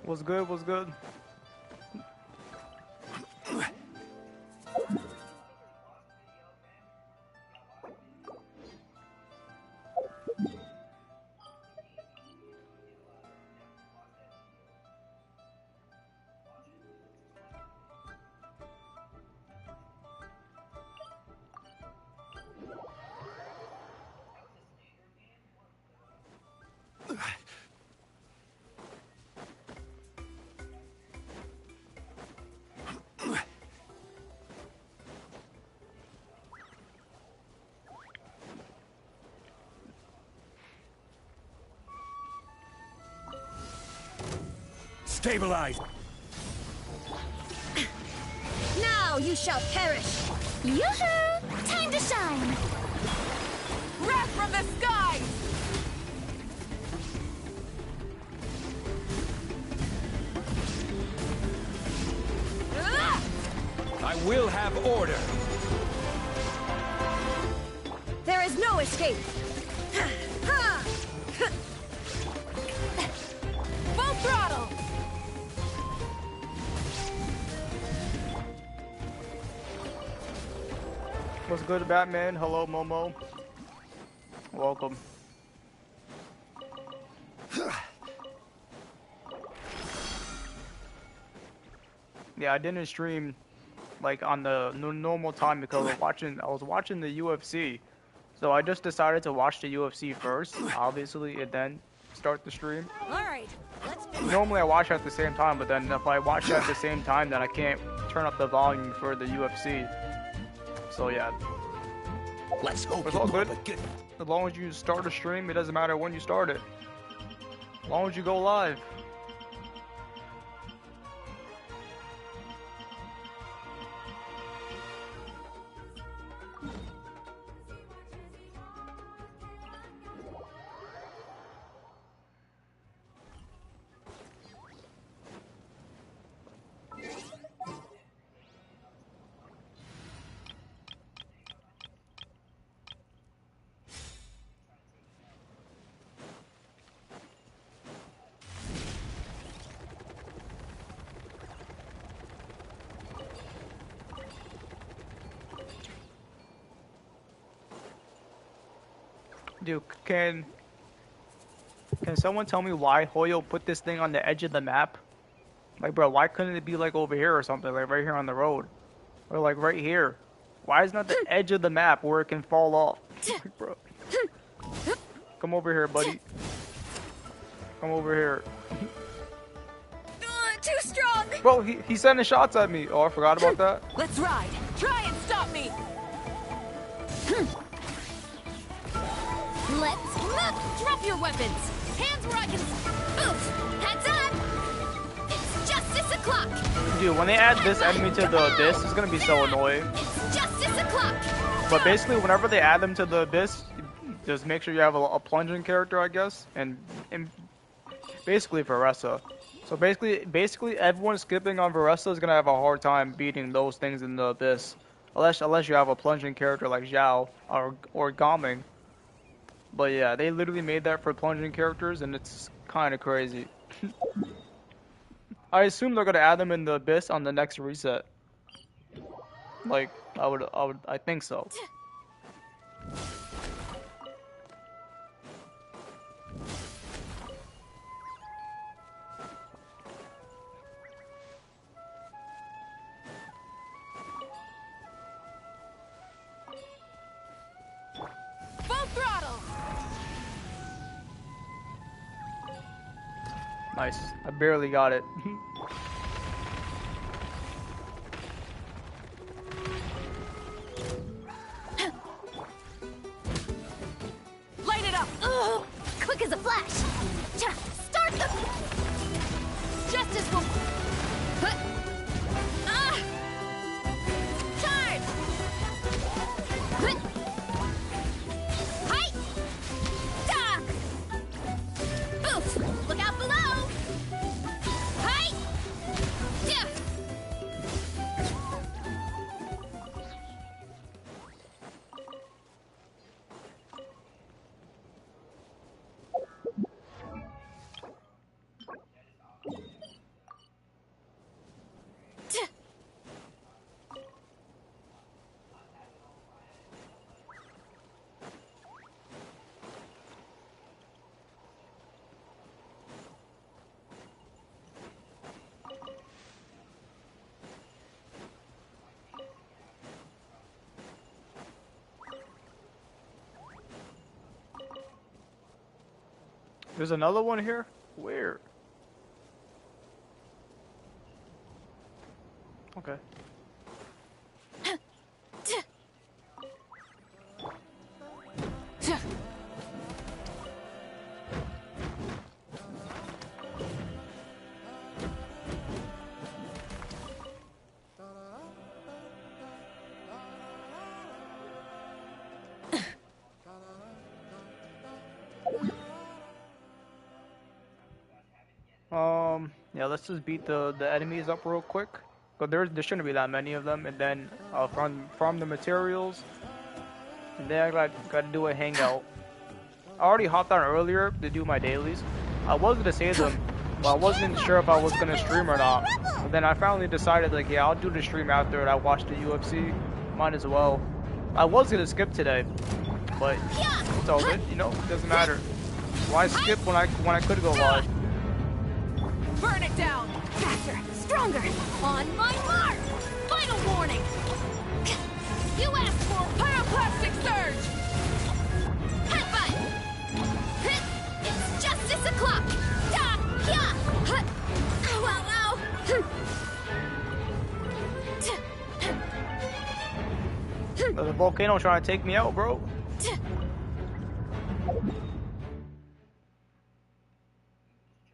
What's good? What's good? Stabilize! Now you shall perish! Yoo-hoo! Time to shine! Wrath from the skies! I will have order! There is no escape! Full throttle! What's good, Batman? Hello, Momo. Welcome. Yeah, I didn't stream like on the normal time because I was watching the UFC. So I just decided to watch the UFC first, obviously, and then start the stream. Alright, let's Normally I watch at the same time, but then if I watch at the same time, then I can't turn up the volume for the UFC. So yeah. Let's hope It's all good. As long as you start a stream, it doesn't matter when you start it. As long as you go live. Dude, can someone tell me why Hoyo put this thing on the edge of the map? Like, bro, why couldn't it be like over here or something, like right here on the road, or like right here? Why is not the edge of the map where it can fall off? Like, bro, come over here, buddy. Come over here. Too strong! Bro, he's sending shots at me. Oh, I forgot about that. Let's ride! Try and stop me! Let's move! Drop your weapons! Hands where I can... Oof! Heads up! It's justice o'clock! Dude, when they add this enemy to the abyss, it's gonna be so annoying. It's justice o'clock! But basically, whenever they add them to the abyss, just make sure you have a plunging character, I guess, and basically Varessa. So basically, everyone skipping on Varessa is gonna have a hard time beating those things in the abyss, unless you have a plunging character like Zhao or Gaming. But yeah, they literally made that for plunging characters, and it's kind of crazy. I assume they're gonna add them in the abyss on the next reset. Like, I think so. Full throttle! Nice. I barely got it. Light it up! Ugh! Quick as a flash! Start the... Justice will... Ah! Charge! Hi! Da! Oof! Look out below! Hi! Yeah! There's another one here? Where? Okay. Yeah, let's just beat the enemies up real quick. But there shouldn't be that many of them, and then farm the materials, and then I gotta do a hangout. I already hopped on earlier to do my dailies. I was gonna save them, but I wasn't sure if I was gonna stream or not. But then I finally decided, like, yeah, I'll do the stream after I watch the UFC. Might as well. I was gonna skip today, but it's all good, you know. It doesn't matter. Why skip when I could go live? Burn it down! Faster, stronger. On my mark! Final warning! You asked for pyroclastic surge! Headbutt. It's justice o'clock. Da, ya. Ow, ow, ow. There's a volcano trying to take me out, bro.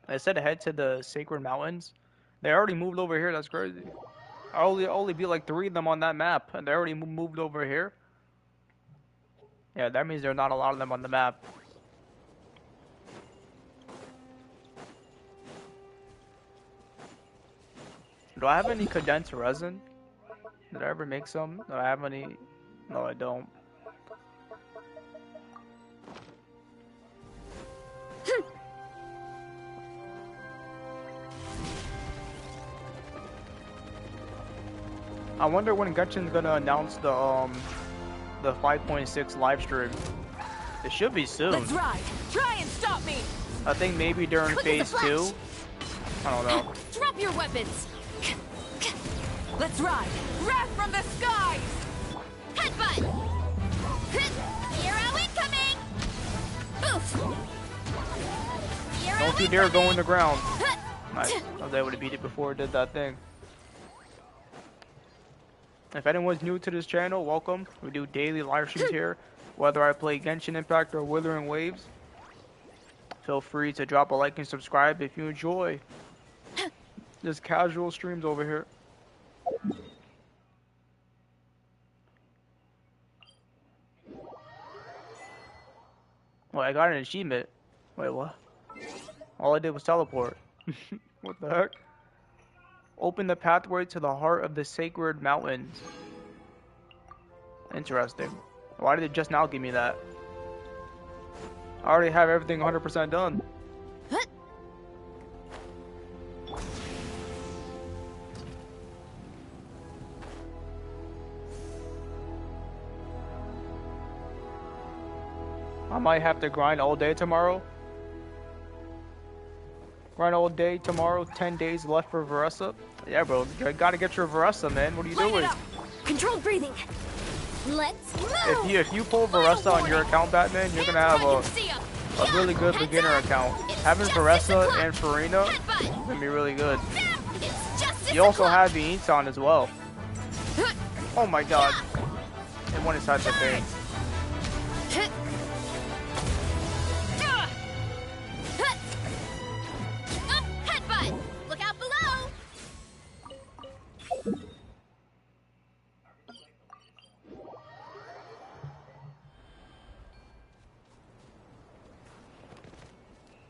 I said head to the Sacred Mountains. They already moved over here. That's crazy. I only beat like 3 of them on that map, and they already moved over here. Yeah, that means there are not a lot of them on the map. Do I have any condensed resin? Did I ever make some? Do I have any? No, I don't. I wonder when Genshin's gonna announce the 5.6 live stream. It should be soon. Let's ride! Try and stop me! I think maybe during Quick as phase a flash. 2. I don't know. Drop your weapons! Let's ride! Wrath from the skies! Headbutt. Hero incoming. Boof. Hero Don't you dare go in the ground. incoming. Nice. I was able to beat it before it did that thing. If anyone's new to this channel, welcome. We do daily live streams here, whether I play Genshin Impact or Withering Waves. Feel free to drop a like and subscribe if you enjoy. Just casual streams over here. Well, I got an achievement. Wait, what? All I did was teleport. What the heck? Open the pathway to the heart of the Sacred Mountains. Interesting. Why did it just now give me that? I already have everything 100% done. I might have to grind all day tomorrow. Grind all day tomorrow, 10 days left for Veressa. Yeah, bro, you gotta get your Veressa, man. What are you Light it doing? up! Controlled breathing. Let's move. If you pull Veressa on your account, Batman, you're gonna have I can see 'em. a really good beginner account. Having Veressa and Farina is gonna be really good. It's justice You also o'clock. have the Eton as well. Oh my god. It went inside the thing. Headbutt. Look out below.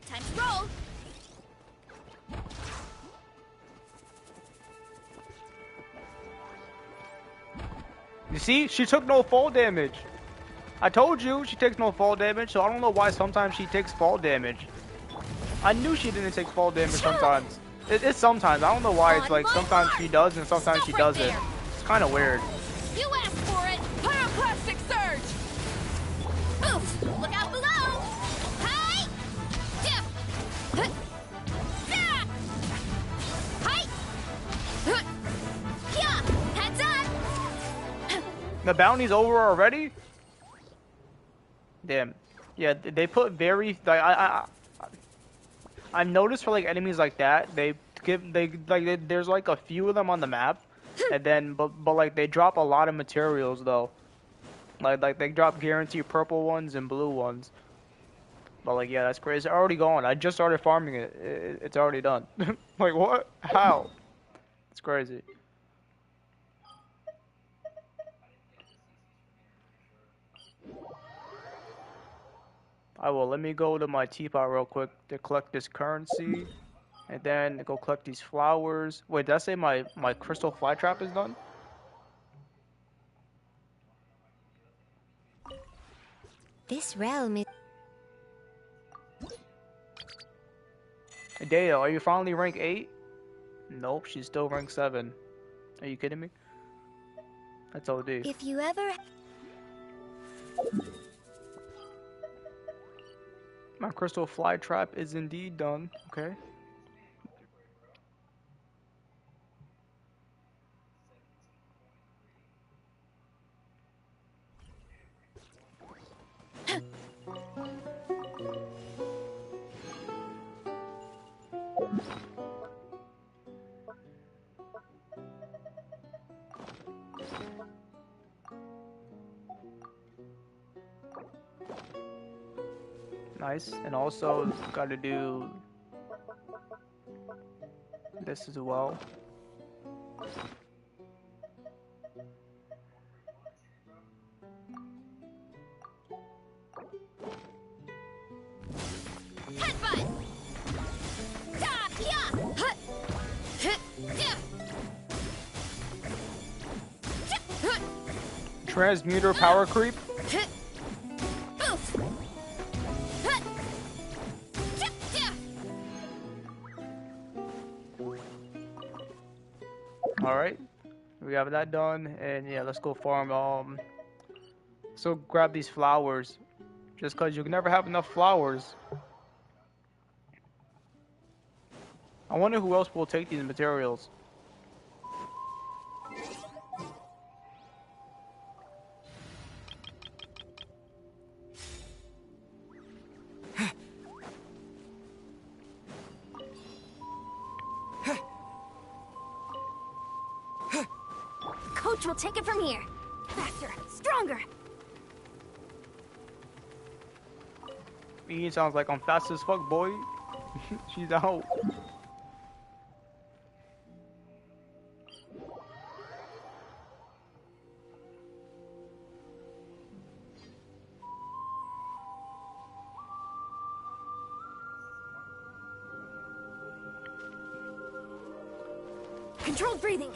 Time to roll. You see? She took no fall damage. I told you she takes no fall damage, so I don't know why sometimes she takes fall damage. I knew she didn't take fall damage sometimes. It's sometimes. I don't know why it's like sometimes she does and sometimes she doesn't. It's kind of weird. You asked for it! Pyroclastic surge! Oof. Look out below. Hi. Dip. Da. Hi. Yeah. Heads up. The bounty's over already? Damn. Yeah, they put very. I've noticed for like enemies like that, there's like a few of them on the map, and then but like they drop a lot of materials though. Like they drop guaranteed purple ones and blue ones. But like yeah, that's crazy. It's already gone. I just started farming it. It's already done. Like what? How? It's crazy. I will. Let me go to my teapot real quick to collect this currency, and then go collect these flowers. Wait, did I say my crystal fly trap is done? This realm is... Hey, Dale, are you finally rank 8? Nope, she's still rank 7. Are you kidding me? That's OD. If you ever... My crystal fly trap is indeed done. Okay. Nice. And also got to do this as well. Headbutt! Da! Yeah! Hut! Hit! Yeah! Hut! Transmuter power creep. Hit! Oof! Hut! Yeah! All right. We have that done, and yeah, let's go farm. So grab these flowers, just cause you can never have enough flowers. I wonder who else will take these materials. Coach will take it from here. Faster, stronger. Me sounds like I'm fast as fuck, boy. She's out. Controlled breathing.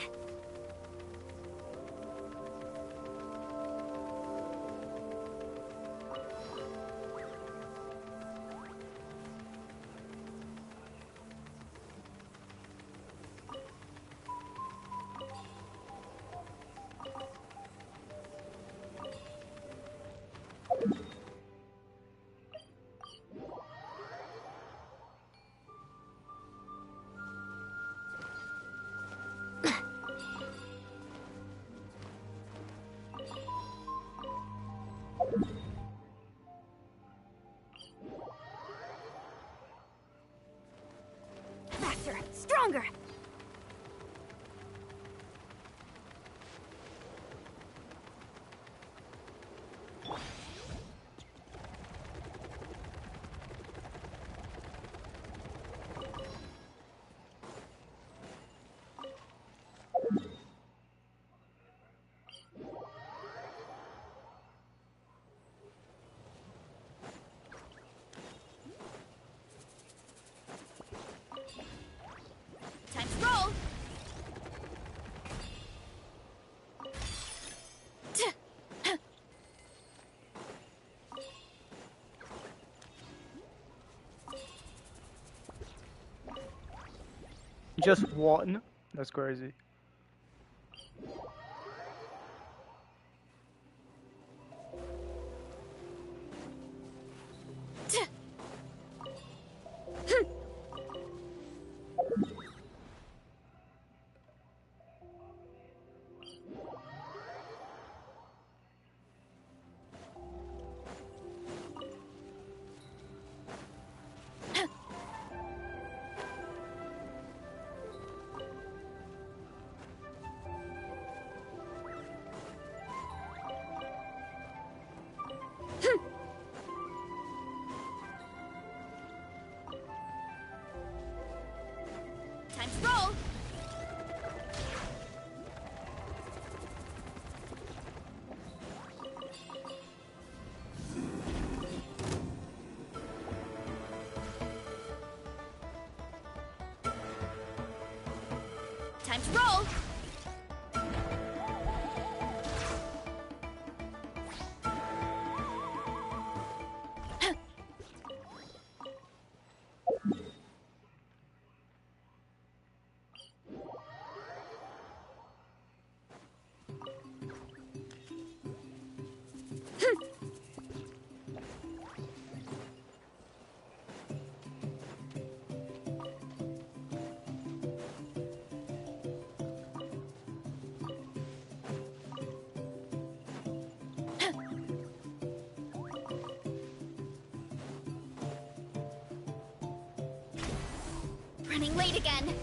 Faster, stronger. Time to roll! Just one? That's crazy. Time to roll. Running late again.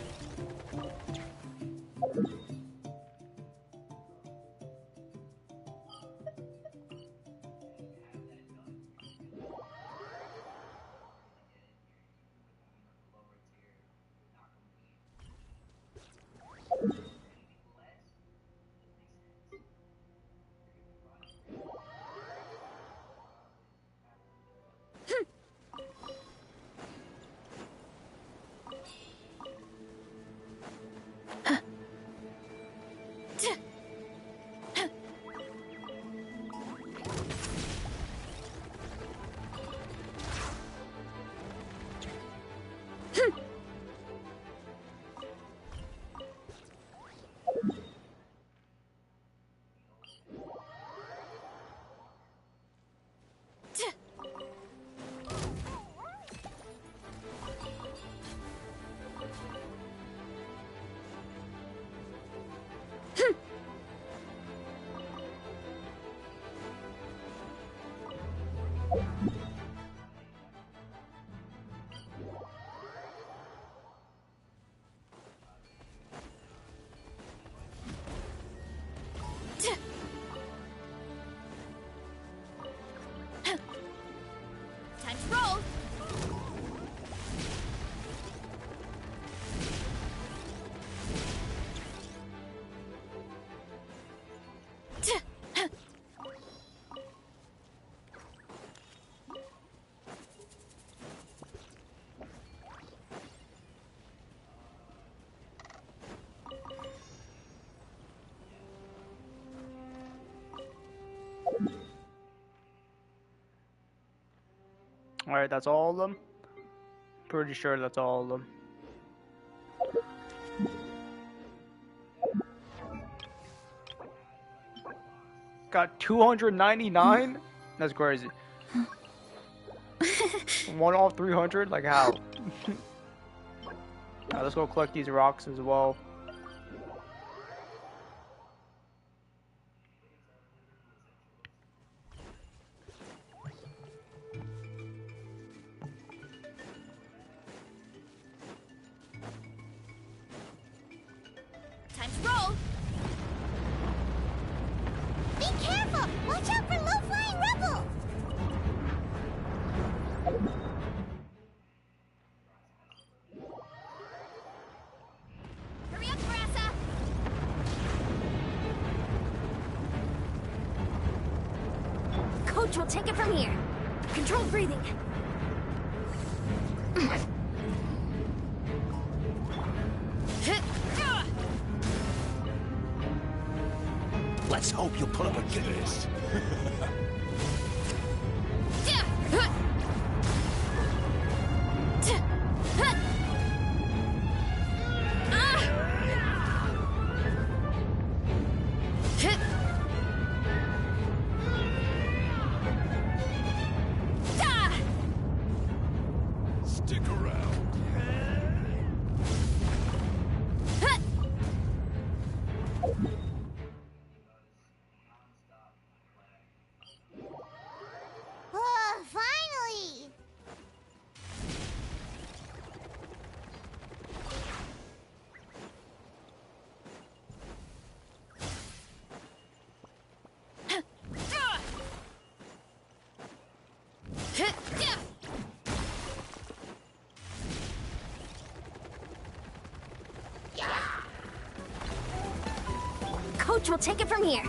Time to roll. Alright, that's all of them. Pretty sure that's all of them. Got 299? That's crazy. 1 off 300? Like how? Alright, let's go collect these rocks as well. Time to roll. Be careful! Watch out for low-flying rebels! Hurry up, Grassa! Coach will take it from here. Controlled breathing. Let's hope you put up a good this. Stick around. Finally! Coach will take it from here.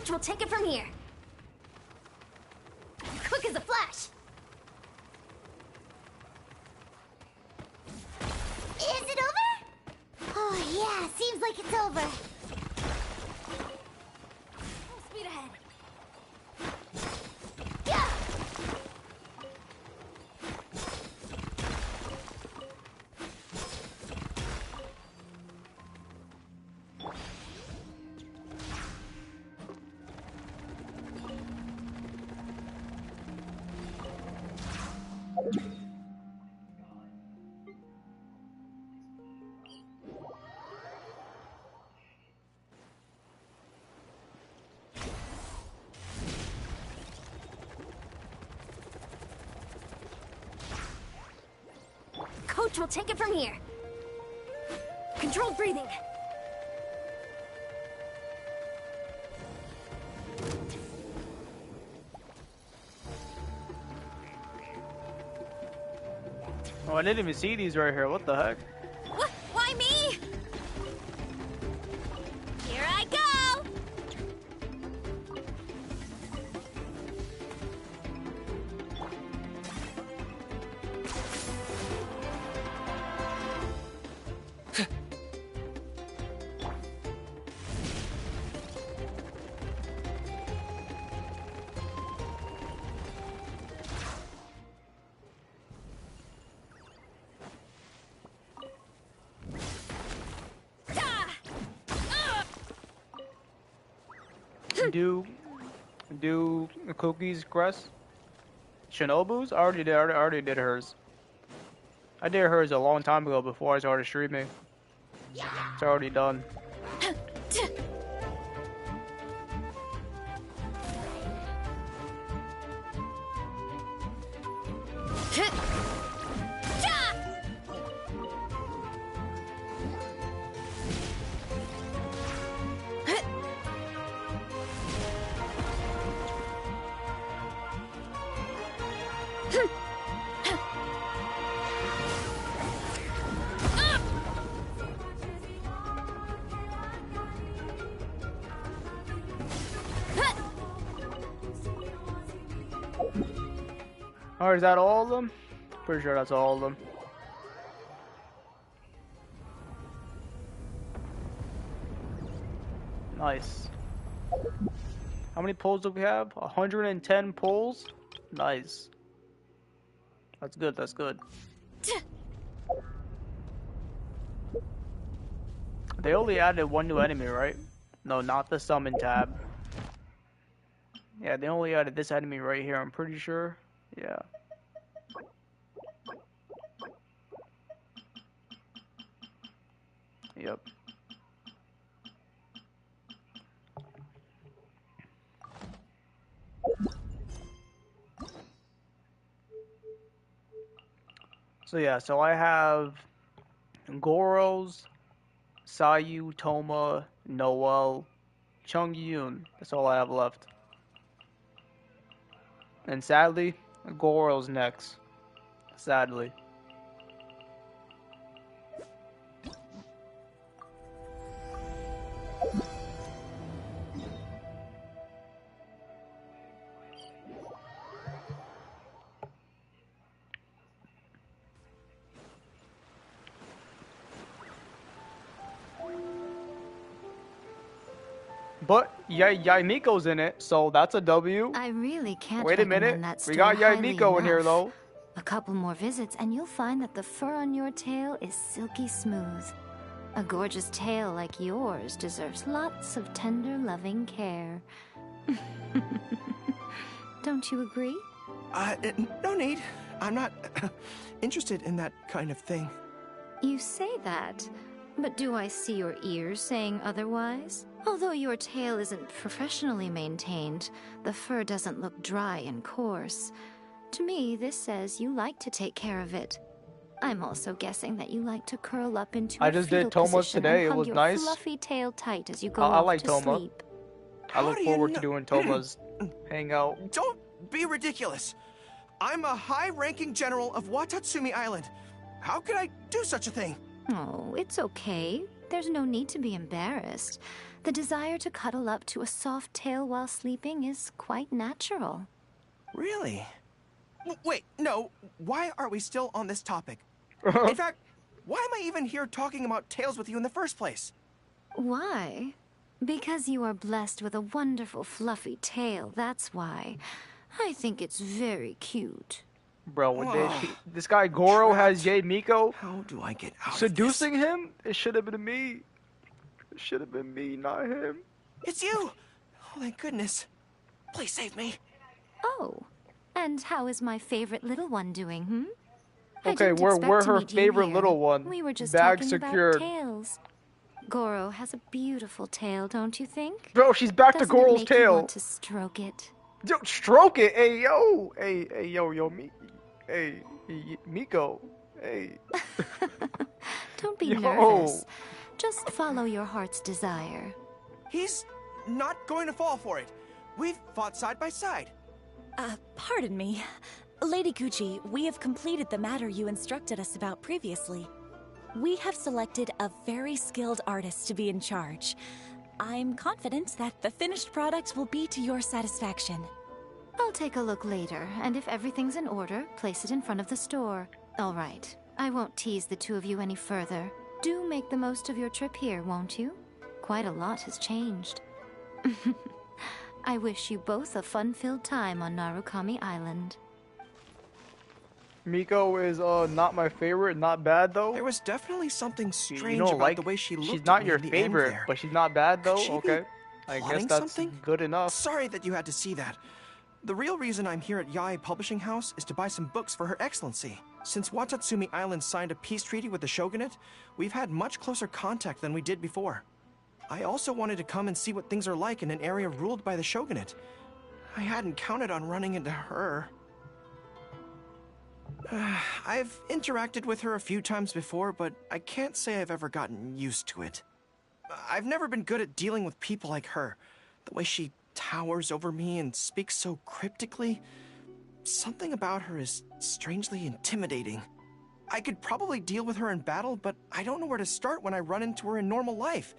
Coach will take it from here. Quick as a flash. Is it over? Oh yeah, seems like it's over. Full speed ahead. Yeah. Coach will take it from here. Controlled breathing. Oh, I didn't even see these right here. What the heck? What? Why me? Here I go! Do Cookies Crest? Shinobu's? I already did hers. I did hers a long time ago before I started streaming. It's already done. Or is that all of them? Pretty sure that's all of them. Nice. How many pulls do we have? 110 pulls? Nice. That's good, that's good. They only added one new enemy, right? No, not the summon tab. Yeah, they only added this enemy right here, I'm pretty sure. Yeah. Yep. So yeah, so I have Goros, Sayu, Toma, Noel, Chung Yun. That's all I have left. And sadly, Goro's next. Sadly. But Yaimiko's in it, so that's a W. I really can't Wait a recommend minute, that we store got highly Yaimiko in here enough. though. A couple more visits and you'll find that the fur on your tail is silky smooth. A gorgeous tail like yours deserves lots of tender, loving care. Don't you agree? No need. I'm not interested in that kind of thing. You say that, but do I see your ears saying otherwise? Although your tail isn't professionally maintained, the fur doesn't look dry and coarse. To me, this says you like to take care of it. I'm also guessing that you like to curl up into I a just fetal did Toma's position today, and it hug was your nice. fluffy tail tight as you go I off like to Toma. sleep. I look How do you forward to know- doing Toma's hangout. Don't be ridiculous. I'm a high-ranking general of Watatsumi Island. How could I do such a thing? Oh, it's okay. There's no need to be embarrassed. The desire to cuddle up to a soft tail while sleeping is quite natural. Really? Wait, no. Why are we still on this topic? In fact, why am I even here talking about tails with you in the first place? Why? Because you are blessed with a wonderful fluffy tail, that's why. I think it's very cute. Bro, this guy Goro has Yae Miko How do I get out seducing him? It should have been me. It should have been me, not him. It's you! Oh, thank goodness. Please save me. Oh, and how is my favorite little one doing, hmm? I Okay, didn't we're expect to her meet you favorite here. little one. We were just Bag talking secured. about tails. Goro has a beautiful tail, don't you think? Bro, she's back to Doesn't it Goro's make you tail. want to stroke it? Yo, stroke it. Hey, yo. Hey, yo, hey, Miko. Hey. Don't be Yo. nervous. Just follow your heart's desire. He's not going to fall for it. We've fought side by side. Pardon me. Lady Gucci, we have completed the matter you instructed us about previously. We have selected a very skilled artist to be in charge. I'm confident that the finished product will be to your satisfaction. I'll take a look later, and if everything's in order, place it in front of the store. All right. I won't tease the two of you any further. Do make the most of your trip here, won't you? Quite a lot has changed. I wish you both a fun-filled time on Narukami Island. Miko is not my favorite. Not bad though. There was definitely something You strange don't about like the way she looked She's at not me your in the end favorite, there. but she's not bad though. Could she be Okay. I guess plotting that's something? good enough. Sorry that you had to see that. The real reason I'm here at Yae Publishing House is to buy some books for Her Excellency. Since Watatsumi Island signed a peace treaty with the shogunate, we've had much closer contact than we did before. I also wanted to come and see what things are like in an area ruled by the shogunate. I hadn't counted on running into her. I've interacted with her a few times before, but I can't say I've ever gotten used to it. I've never been good at dealing with people like her. The way she towers over me and speaks so cryptically. Something about her is strangely intimidating. I could probably deal with her in battle, but I don't know where to start when I run into her in normal life.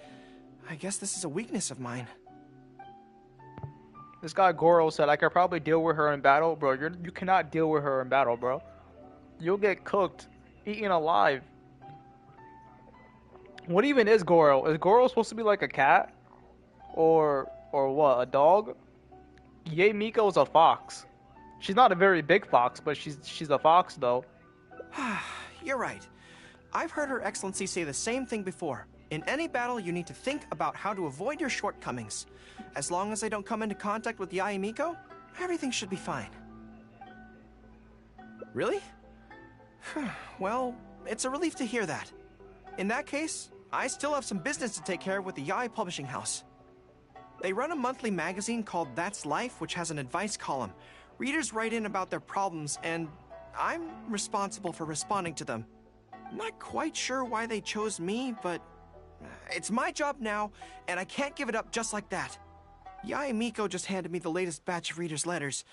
I guess this is a weakness of mine. This guy Goro said I could probably deal with her in battle, bro. You cannot deal with her in battle, bro. You'll get cooked, eaten alive. What even is Goro? Is Goro supposed to be like a cat, or what? A dog? Yae Miko is a fox. She's not a very big fox, but she's a fox though. You're right. I've heard Her Excellency say the same thing before. In any battle, you need to think about how to avoid your shortcomings. As long as I don't come into contact with Yae Miko, everything should be fine. Really? Well, it's a relief to hear that. In that case, I still have some business to take care of with the Yae Publishing House. They run a monthly magazine called That's Life, which has an advice column. Readers write in about their problems, and I'm responsible for responding to them. Not quite sure why they chose me, but it's my job now, and I can't give it up just like that. Yae Miko just handed me the latest batch of readers' letters.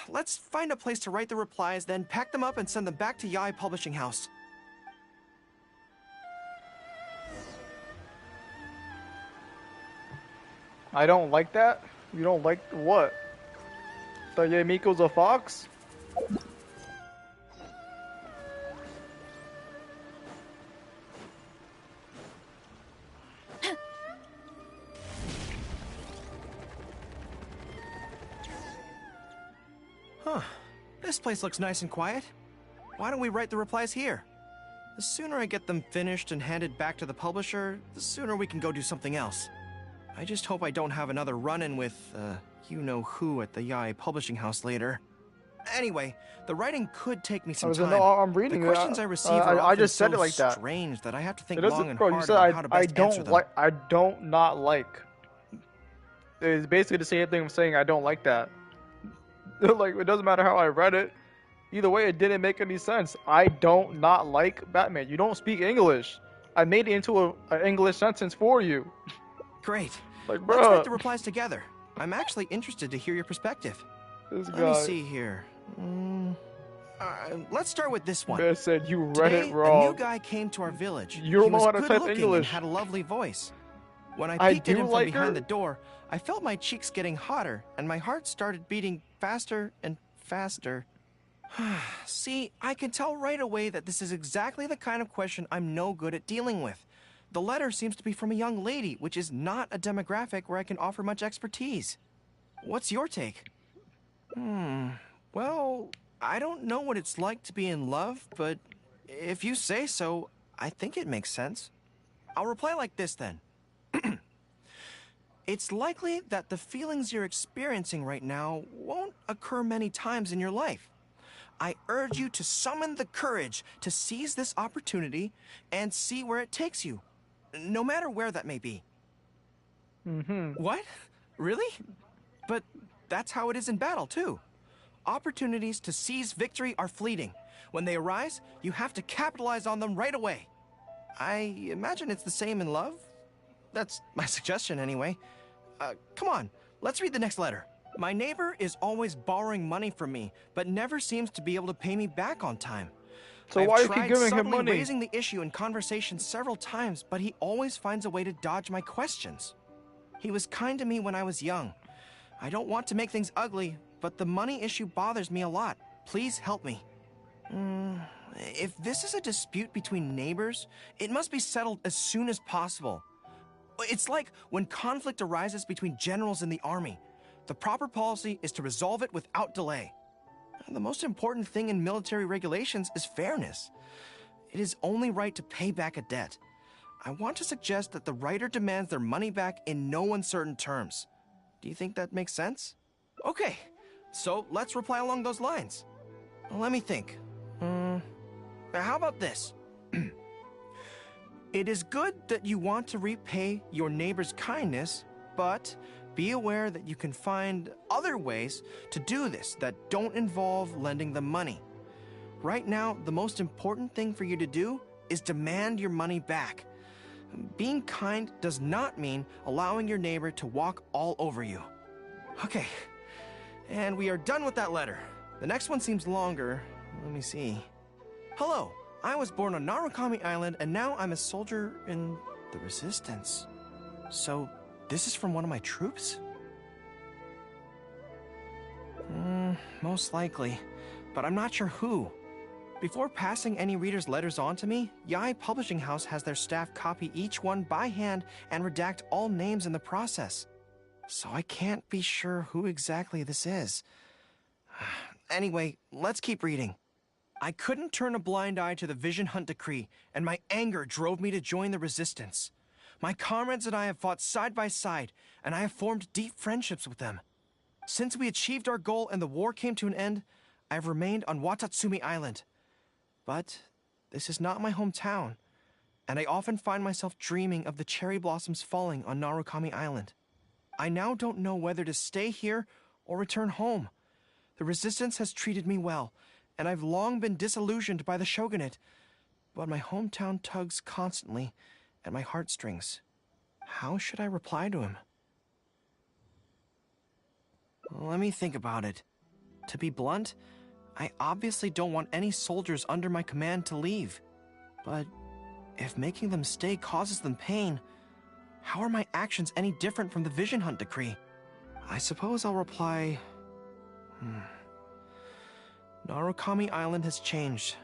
Let's find a place to write the replies, then pack them up and send them back to Yae Publishing House. I don't like that. You don't like what? That Yae Miko's a fox? Huh. This place looks nice and quiet. Why don't we write the replies here? The sooner I get them finished and handed back to the publisher, the sooner we can go do something else. I just hope I don't have another run-in with, you-know-who at the Yae Publishing House later. Anyway, the writing could take me some time. No, I'm reading the it. questions I receive are I often just said so it like that. strange that I have to think It doesn't- long and bro, you hard said about how to best answer them. I don't not like. It's basically the same thing I'm saying. I don't like that. Like, it doesn't matter how I read it. Either way, it didn't make any sense. I don't not like Batman. You don't speak English. I made it into an English sentence for you. Great. Like, Let's bruh. write the replies together. I'm actually interested to hear your perspective. This Let guy. me see here. Let's start with this one. Man said you read Today, it a wrong. new guy came to our village. You don't He know was how to type good-looking and English. had a lovely voice. When I I peeked at do him from like behind her. the door, I felt my cheeks getting hotter, and my heart started beating faster and faster. See, I can tell right away that this is exactly the kind of question I'm no good at dealing with. The letter seems to be from a young lady, which is not a demographic where I can offer much expertise. What's your take? Well, I don't know what it's like to be in love, but if you say so, I think it makes sense. I'll reply like this then. It's likely that the feelings you're experiencing right now won't occur many times in your life. I urge you to summon the courage to seize this opportunity and see where it takes you, no matter where that may be. What? Really? But that's how it is in battle, too. Opportunities to seize victory are fleeting. When they arise, you have to capitalize on them right away. I imagine it's the same in love. That's my suggestion, anyway. Come on, let's read the next letter. My neighbor is always borrowing money from me, but never seems to be able to pay me back on time. So I've why you keep tried giving him subtly money? raising the issue in conversation several times, but he always finds a way to dodge my questions. He was kind to me when I was young. I don't want to make things ugly, but the money issue bothers me a lot. Please help me. If this is a dispute between neighbors, it must be settled as soon as possible. It's like when conflict arises between generals in the army. The proper policy is to resolve it without delay. The most important thing in military regulations is fairness. It is only right to pay back a debt. I want to suggest that the writer demands their money back in no uncertain terms. Do you think that makes sense? Okay, so let's reply along those lines. Let me think. How about this? It is good that you want to repay your neighbor's kindness, but be aware that you can find other ways to do this that don't involve lending them money. Right now, the most important thing for you to do is demand your money back. Being kind does not mean allowing your neighbor to walk all over you. Okay, and we are done with that letter. The next one seems longer. Let me see. Hello, I was born on Narukami Island, and now I'm a soldier in the Resistance. So, this is from one of my troops? Most likely, but I'm not sure who. Before passing any reader's letters on to me, Yae Publishing House has their staff copy each one by hand and redact all names in the process. So I can't be sure who exactly this is. Anyway, let's keep reading. I couldn't turn a blind eye to the Vision Hunt decree, and my anger drove me to join the Resistance. My comrades and I have fought side by side, and I have formed deep friendships with them. Since we achieved our goal and the war came to an end, I have remained on Watatsumi Island. But this is not my hometown, and I often find myself dreaming of the cherry blossoms falling on Narukami Island. I now don't know whether to stay here or return home. The Resistance has treated me well, and I've long been disillusioned by the shogunate, but my hometown tugs constantly at my heartstrings. How should I reply to him? Let me think about it. To be blunt, I obviously don't want any soldiers under my command to leave. But if making them stay causes them pain, how are my actions any different from the Vision Hunt decree? I suppose I'll reply... Narukami Island has changed.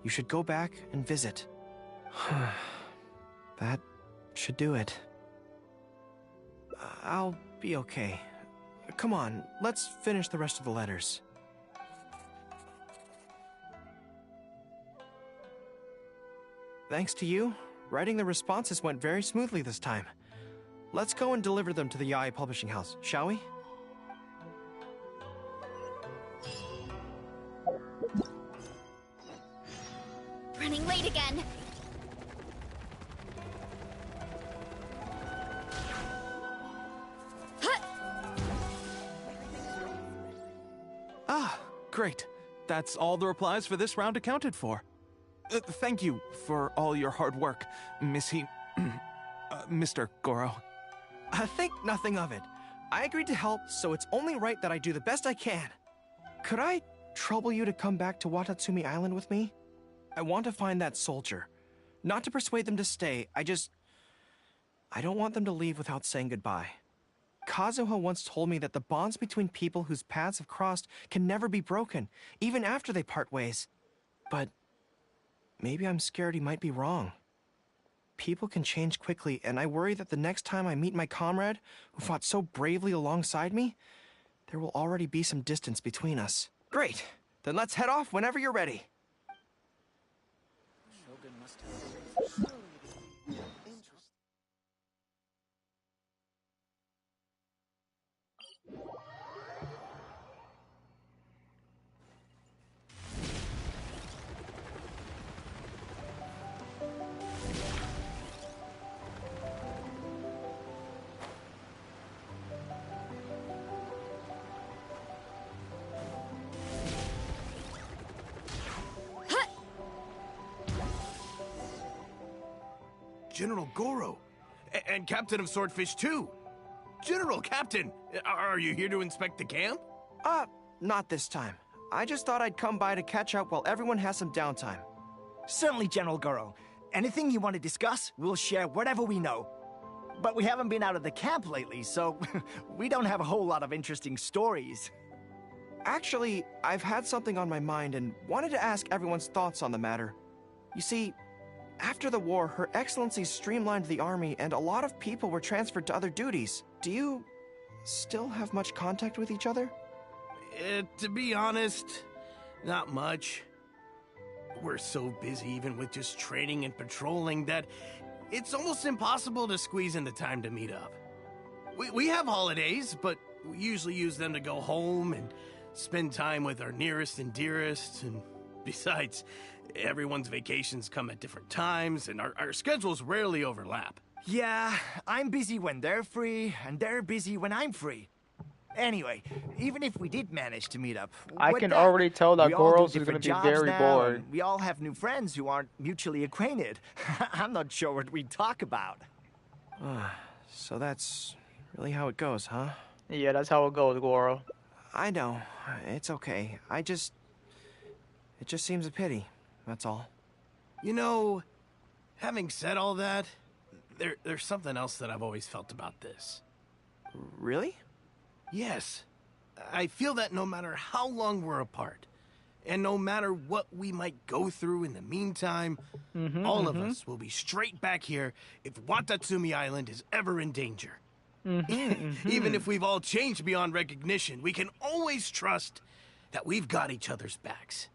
You should go back and visit. That should do it. I'll be okay. Come on, let's finish the rest of the letters. Thanks to you, writing the responses went very smoothly this time. Let's go and deliver them to the Yae Publishing House, shall we? Running late again. Ah, great. That's all the replies for this round accounted for. Thank you for all your hard work, Mr. Goro. Think nothing of it. I agreed to help, so it's only right that I do the best I can. Could I trouble you to come back to Watatsumi Island with me? I want to find that soldier. Not to persuade them to stay, I don't want them to leave without saying goodbye. Kazuha once told me that the bonds between people whose paths have crossed can never be broken, even after they part ways. But maybe I'm scared he might be wrong. People can change quickly, and I worry that the next time I meet my comrade, who fought so bravely alongside me, there will already be some distance between us. Great! Then let's head off whenever you're ready. General Goro, and Captain of Swordfish too. General Captain, are you here to inspect the camp? Not this time. I just thought I'd come by to catch up while everyone has some downtime. Certainly, General Goro. Anything you want to discuss, we'll share whatever we know. But we haven't been out of the camp lately, so we don't have a whole lot of interesting stories. Actually, I've had something on my mind and wanted to ask everyone's thoughts on the matter. You see, after the war, Her Excellency streamlined the army and a lot of people were transferred to other duties. Do you still have much contact with each other? To be honest, not much. We're so busy even with just training and patrolling that it's almost impossible to squeeze in the time to meet up. We have holidays, but we usually use them to go home and spend time with our nearest and dearest, and besides, everyone's vacations come at different times, and our schedules rarely overlap. Yeah, I'm busy when they're free, and they're busy when I'm free. Anyway, even if we did manage to meet up, I can already tell that Goros is going to be very bored. We all have new friends who aren't mutually acquainted. I'm not sure what we'd talk about. So that's really how it goes, huh? Yeah, that's how it goes, Goro. I know. It's okay. It just seems a pity. That's all. You know, having said all that, there's something else that I've always felt about this. Really? Yes. I feel that no matter how long we're apart, and no matter what we might go through in the meantime, all of us will be straight back here if Watatsumi Island is ever in danger. Even if we've all changed beyond recognition, we can always trust that we've got each other's backs.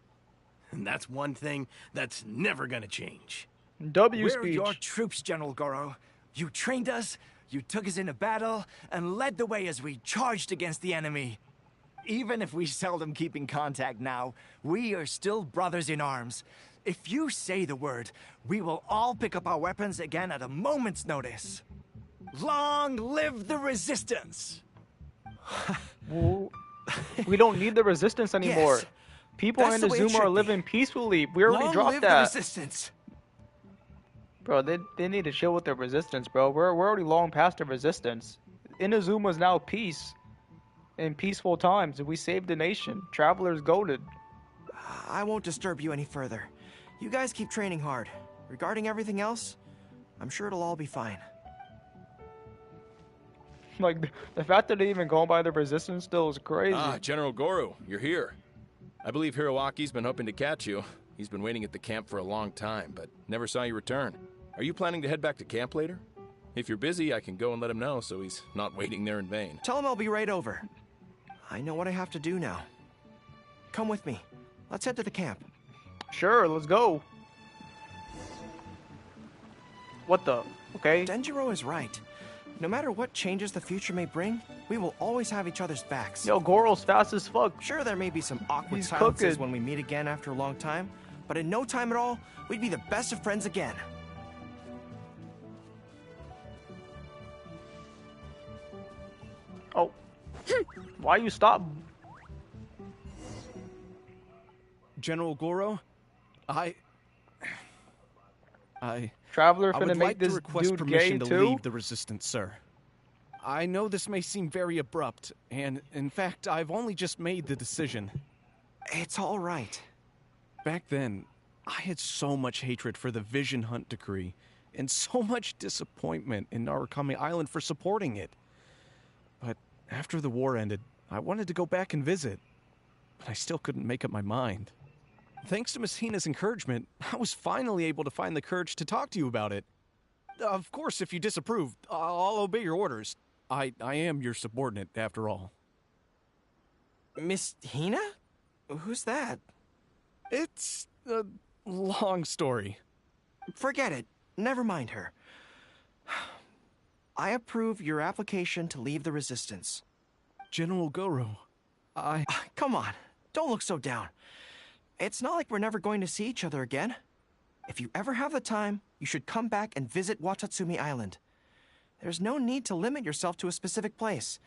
And that's one thing that's never gonna change. We're your troops, General Goro. You trained us, you took us into battle, and led the way as we charged against the enemy. Even if we seldom keep in contact now, we are still brothers in arms. If you say the word, we will all pick up our weapons again at a moment's notice. Long live the resistance! We don't need the resistance anymore. Yes, people in the Zuma are living peacefully. We already dropped that. Long live the resistance! Bro, they need to chill with their resistance, bro. We're already long past the resistance. Inazuma is now peace. In peaceful times, we saved the nation. Travelers goaded. I won't disturb you any further. You guys keep training hard. Regarding everything else, I'm sure it'll all be fine. Like, the fact that they even go by the resistance still is crazy. General Goro, you're here. I believe Hiroaki's been hoping to catch you. He's been waiting at the camp for a long time, but never saw you return. Are you planning to head back to camp later? If you're busy, I can go and let him know so he's not waiting there in vain. Tell him I'll be right over. I know what I have to do now. Come with me. Let's head to the camp. Sure, let's go. What the? Okay. Denjiro is right. No matter what changes the future may bring, we will always have each other's backs. Yo, Goro's fast as fuck. Sure, there may be some awkward He's silences cooking. when we meet again after a long time, but in no time at all, we'd be the best of friends again. Oh. Why you stop? General Goro, Traveler I finna would make like to this request dude permission gay to too? leave the Resistance, sir. I know this may seem very abrupt, and in fact, I've only just made the decision. It's all right. Back then, I had so much hatred for the Vision Hunt decree, and so much disappointment in Narukami Island for supporting it. But after the war ended, I wanted to go back and visit, but I still couldn't make up my mind. Thanks to Miss Hina's encouragement, I was finally able to find the courage to talk to you about it. Of course, if you disapprove, I'll obey your orders. I am your subordinate, after all. Miss Hina? Who's that? It's a long story. Forget it. Never mind her. I approve your application to leave the Resistance. General Goro, Come on, don't look so down. It's not like we're never going to see each other again. If you ever have the time, you should come back and visit Watatsumi Island. There's no need to limit yourself to a specific place.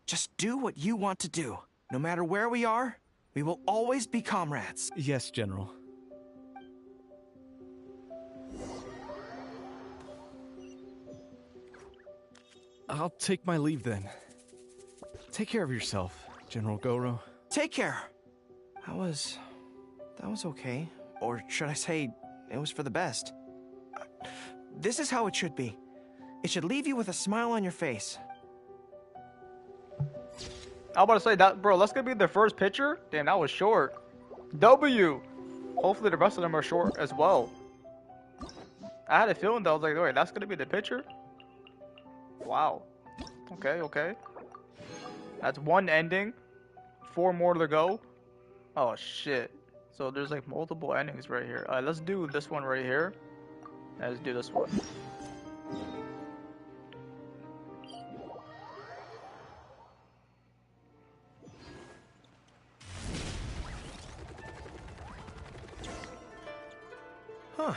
Just do what you want to do. No matter where we are, we will always be comrades. Yes, General. I'll take my leave then. Take care of yourself, General Goro. Take care. That was okay. Or should I say, it was for the best. This is how it should be. It should leave you with a smile on your face. I was about to say that, bro. That's gonna be the first picture. Damn, that was short. W. Hopefully the rest of them are short as well. I had a feeling that I was like, wait, that's gonna be the picture. Wow. Okay, okay. That's one ending. 4 more to go. Oh shit. So there's like multiple endings right here. Alright, let's do this one right here. Let's do this one. Huh.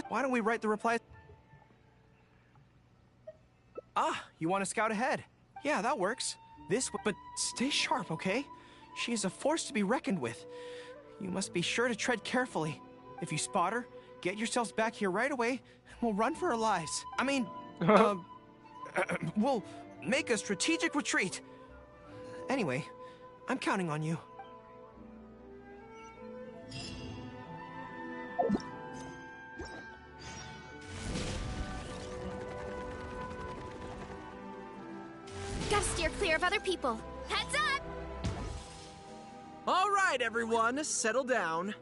Why don't we write the replies? Ah, you want to scout ahead? Yeah, that works. But stay sharp, okay? She is a force to be reckoned with. You must be sure to tread carefully. If you spot her, get yourselves back here right away, and we'll run for our lives. I mean, we'll make a strategic retreat. Anyway, I'm counting on you. Gotta steer clear of other people. Heads up! All right, everyone, settle down.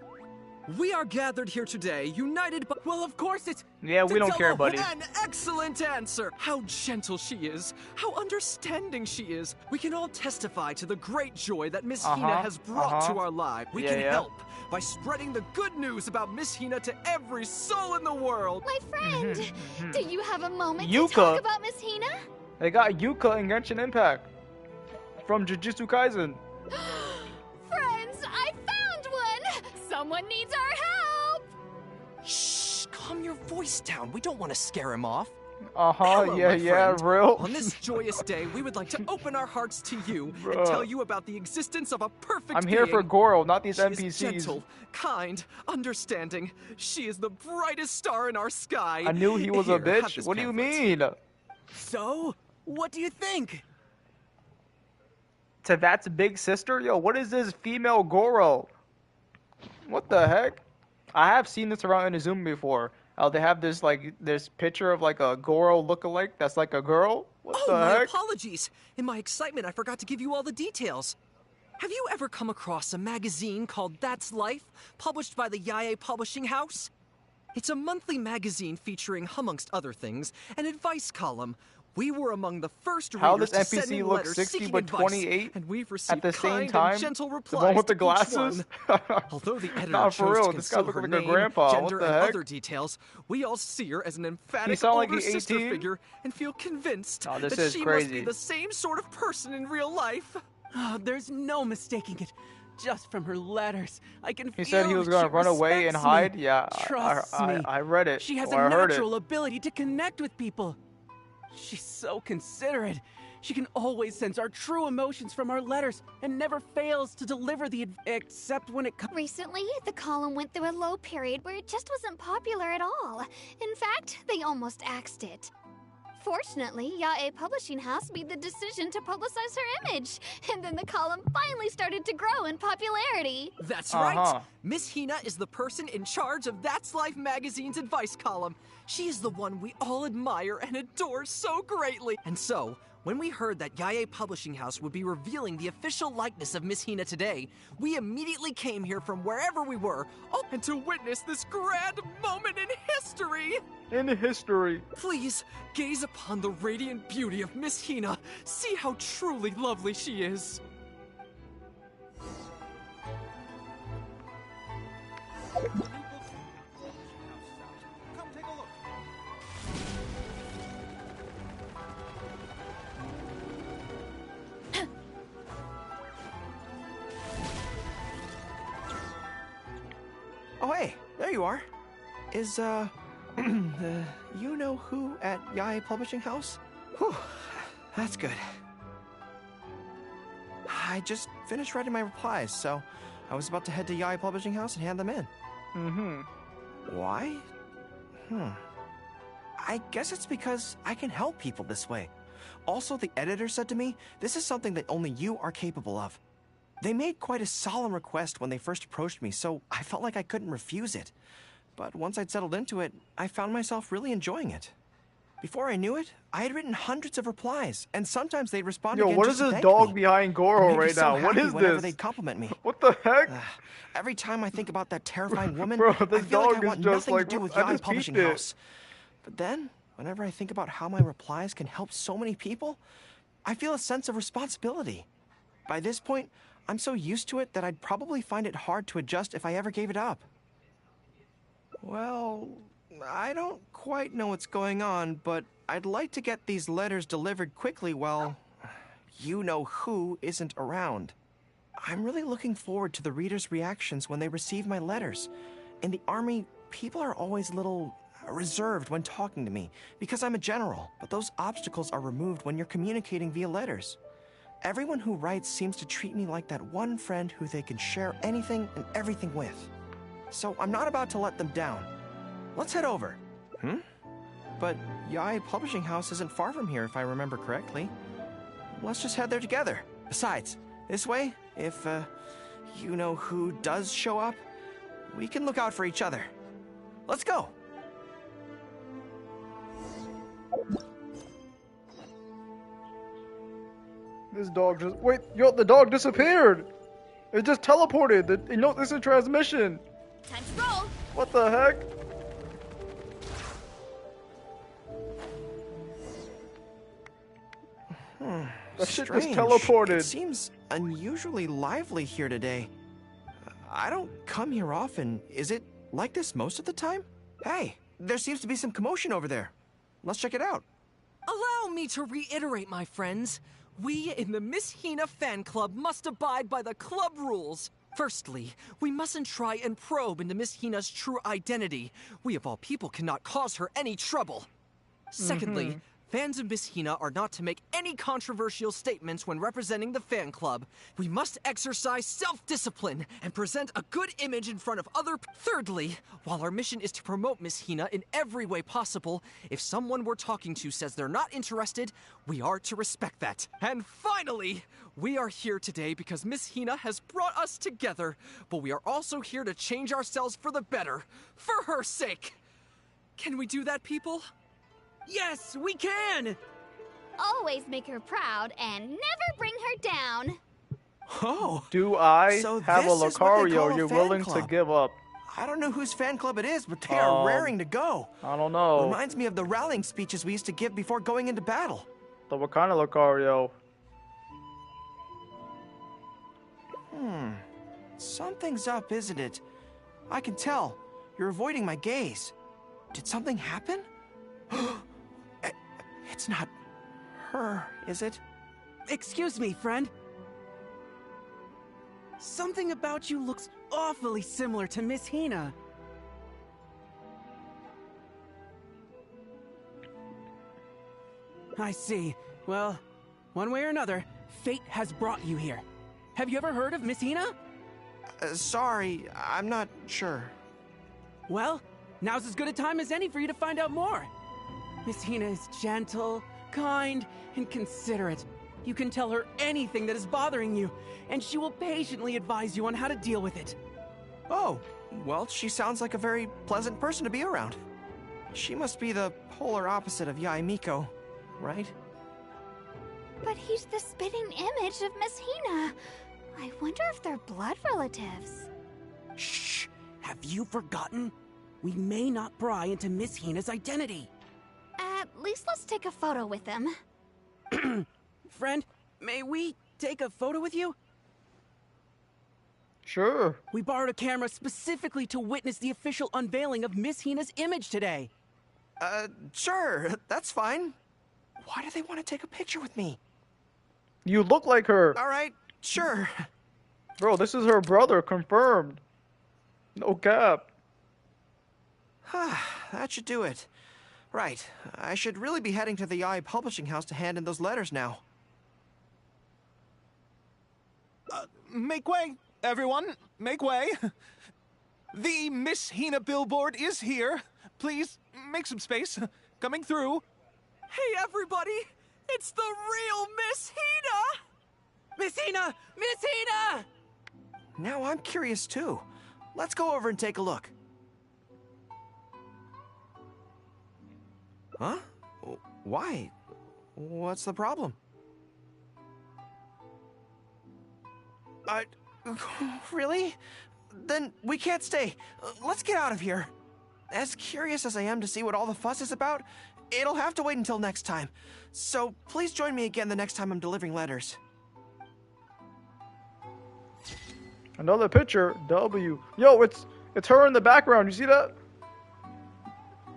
We are gathered here today, united by... Well, of course it's... Yeah, we don't care, buddy. An excellent answer! How gentle she is, how understanding she is. We can all testify to the great joy that Miss Hina has brought to our lives. We can help by spreading the good news about Miss Hina to every soul in the world. My friend, do you have a moment Yuka. to talk about Miss Hina? They got Yuka in Genshin Impact from Jujutsu Kaisen. Friends, I found one! Someone needs our help! Shh, calm your voice down. We don't want to scare him off. Hello, yeah, real. On this joyous day, we would like to open our hearts to you and tell you about the existence of a perfect I'm here for Goro, not these NPCs. She is gentle, kind, understanding. She is the brightest star in our sky. I knew he was a bitch. What do you mean? So, what do you think? To that's big sister? Yo, what is this female Goro? What the heck? I have seen this around Inazuma before. They have this this picture of like a Goro lookalike that's like a girl. What the heck? My apologies. In my excitement, I forgot to give you all the details. Have you ever come across a magazine called That's Life, published by the Yae Publishing House? It's a monthly magazine featuring, amongst other things, an advice column. We were among the first readers to send in letters seeking but advice, 28 and we've received at the same kind time? and gentle replies The one with the to each glasses? one. Although the editor Nah, for chose real, to this guy conceal looks her like a name, grandpa. gender, What the and heck? other details, we all see her as an emphatic sound like older he's sister 18? figure and feel convinced Oh, this that is she crazy. must be the same sort of person in real life. There's no mistaking it. Just from her letters, I can feel He said he was going to run away and hide? Yeah, I read it. She has or a I heard it. natural ability to connect with people. She's so considerate. She can always sense our true emotions from our letters and never fails to deliver except when it comes. Recently, the column went through a low period where it just wasn't popular at all. In fact, they almost axed it. Fortunately, Yae Publishing House made the decision to publicize her image, and then the column finally started to grow in popularity. That's right! Miss Hina is the person in charge of That's Life magazine's advice column. She is the one we all admire and adore so greatly. And so, when we heard that Yae Publishing House would be revealing the official likeness of Miss Hina today, we immediately came here from wherever we were, and to witness this grand moment in history! In history. Please, gaze upon the radiant beauty of Miss Hina. See how truly lovely she is. Come take a look. Oh, hey, there you are. Is, you know who at Yae Publishing House? Whew, that's good. I just finished writing my replies, so I was about to head to Yae Publishing House and hand them in. Why? I guess it's because I can help people this way. Also, the editor said to me, this is something that only you are capable of. They made quite a solemn request when they first approached me, so I felt like I couldn't refuse it. But once I'd settled into it, I found myself really enjoying it. Before I knew it, I had written hundreds of replies, and sometimes they'd respond again. Yo, what is this dog behind Goro right now? What is this? They'd compliment me. What the heck? Every time I think about that terrifying woman, Bro, I this feel dog like I want is just nothing like, to do with I Yae just Publishing peeped it. House. But then, whenever I think about how my replies can help so many people, I feel a sense of responsibility. By this point, I'm so used to it that I'd probably find it hard to adjust if I ever gave it up. Well, I don't quite know what's going on, but I'd like to get these letters delivered quickly while you-know-who isn't around. I'm really looking forward to the readers' reactions when they receive my letters. In the army, people are always a little reserved when talking to me because I'm a general, but those obstacles are removed when you're communicating via letters. Everyone who writes seems to treat me like that one friend who they can share anything and everything with. So I'm not about to let them down. Let's head over. But Yae Publishing House isn't far from here, if I remember correctly. Let's just head there together. Besides, this way, if, you-know-who does show up, we can look out for each other. Let's go! This dog just... Wait, yo, the dog disappeared! It just teleported! You know, this is transmission! Time to roll! What the heck? That shit just teleported. It seems unusually lively here today. I don't come here often. Is it like this most of the time? Hey, there seems to be some commotion over there. Let's check it out. Allow me to reiterate, my friends. We in the Miss Hina fan club must abide by the club rules. Firstly, we mustn't try and probe into Miss Hina's true identity. We of all people cannot cause her any trouble. Secondly, fans of Miss Hina are not to make any controversial statements when representing the fan club. We must exercise self-discipline and present a good image in front of other... Thirdly, while our mission is to promote Miss Hina in every way possible, if someone we're talking to says they're not interested, we are to respect that. And finally, we are here today because Miss Hina has brought us together, but we are also here to change ourselves for the better, for her sake. Can we do that, people? Yes, we can! Always make her proud and never bring her down. Oh! Do I so have a this is what they call Lucario a you're fan willing club. to give up? I don't know whose fan club it is, but they are raring to go. I don't know. Reminds me of the rallying speeches we used to give before going into battle. So what kind of Lucario? Something's up, isn't it? I can tell. You're avoiding my gaze. Did something happen? It's not her, is it? Excuse me, friend. Something about you looks awfully similar to Miss Hina. I see. Well, one way or another, fate has brought you here. Have you ever heard of Miss Hina? Sorry, I'm not sure. Well, now's as good a time as any for you to find out more. Miss Hina is gentle, kind, and considerate. You can tell her anything that is bothering you, and she will patiently advise you on how to deal with it. Oh, well, she sounds like a very pleasant person to be around. She must be the polar opposite of Yae Miko, right? But he's the spitting image of Miss Hina. I wonder if they're blood relatives. Shh! Have you forgotten? We may not pry into Miss Hina's identity. At least let's take a photo with them. Friend, may we take a photo with you? Sure. We borrowed a camera specifically to witness the official unveiling of Miss Hina's image today. Sure, that's fine. Why do they want to take a picture with me? You look like her. All right, sure. Bro, this is her brother, confirmed. No cap. That should do it. Right, I should really be heading to the Yae Publishing House to hand in those letters now. Make way, everyone. Make way. The Miss Hina billboard is here. Please, make some space. Coming through. Hey, everybody! It's the real Miss Hina! Miss Hina! Miss Hina! Now I'm curious too. Let's go over and take a look. Huh? Why? What's the problem? Really? Then we can't stay. Let's get out of here. As curious as I am to see what all the fuss is about, it'll have to wait until next time. So please join me again the next time I'm delivering letters. Another picture. W. Yo, it's her in the background. You see that?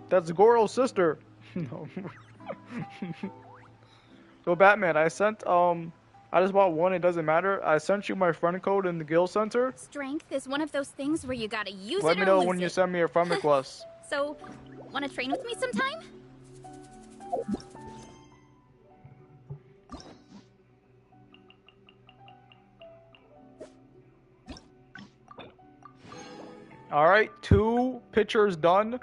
That's Goro's sister. No. So Batman, I sent I just bought one, it doesn't matter. I sent you my friend code in the guild center. Strength is one of those things where you gotta use Let it me or know lose when you it. send me your friend request. So, wanna train with me sometime? Alright, 2 pictures done.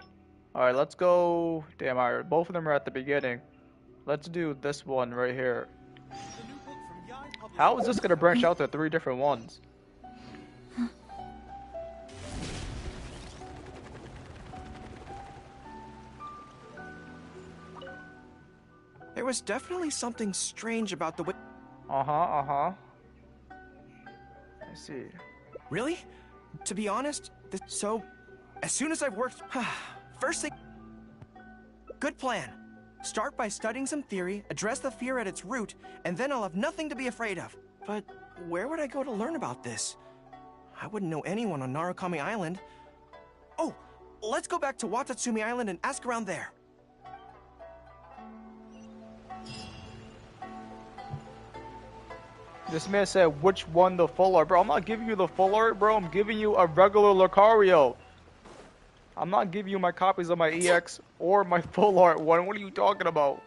Alright, let's go. Damn, alright, both of them are at the beginning. Let's do this one right here. How is this gonna branch out to 3 different ones? There was definitely something strange about the way... I see. Really? To be honest, so, as soon as I've worked... First thing... Good plan. Start by studying some theory, address the fear at its root, and then I'll have nothing to be afraid of. But where would I go to learn about this? I wouldn't know anyone on Narukami Island. Oh, let's go back to Watatsumi Island and ask around there. This man said, which one the full art? Bro, I'm not giving you the full art, bro. I'm giving you a regular Lucario. I'm not giving you my copies of my EX or my full art one. What are you talking about?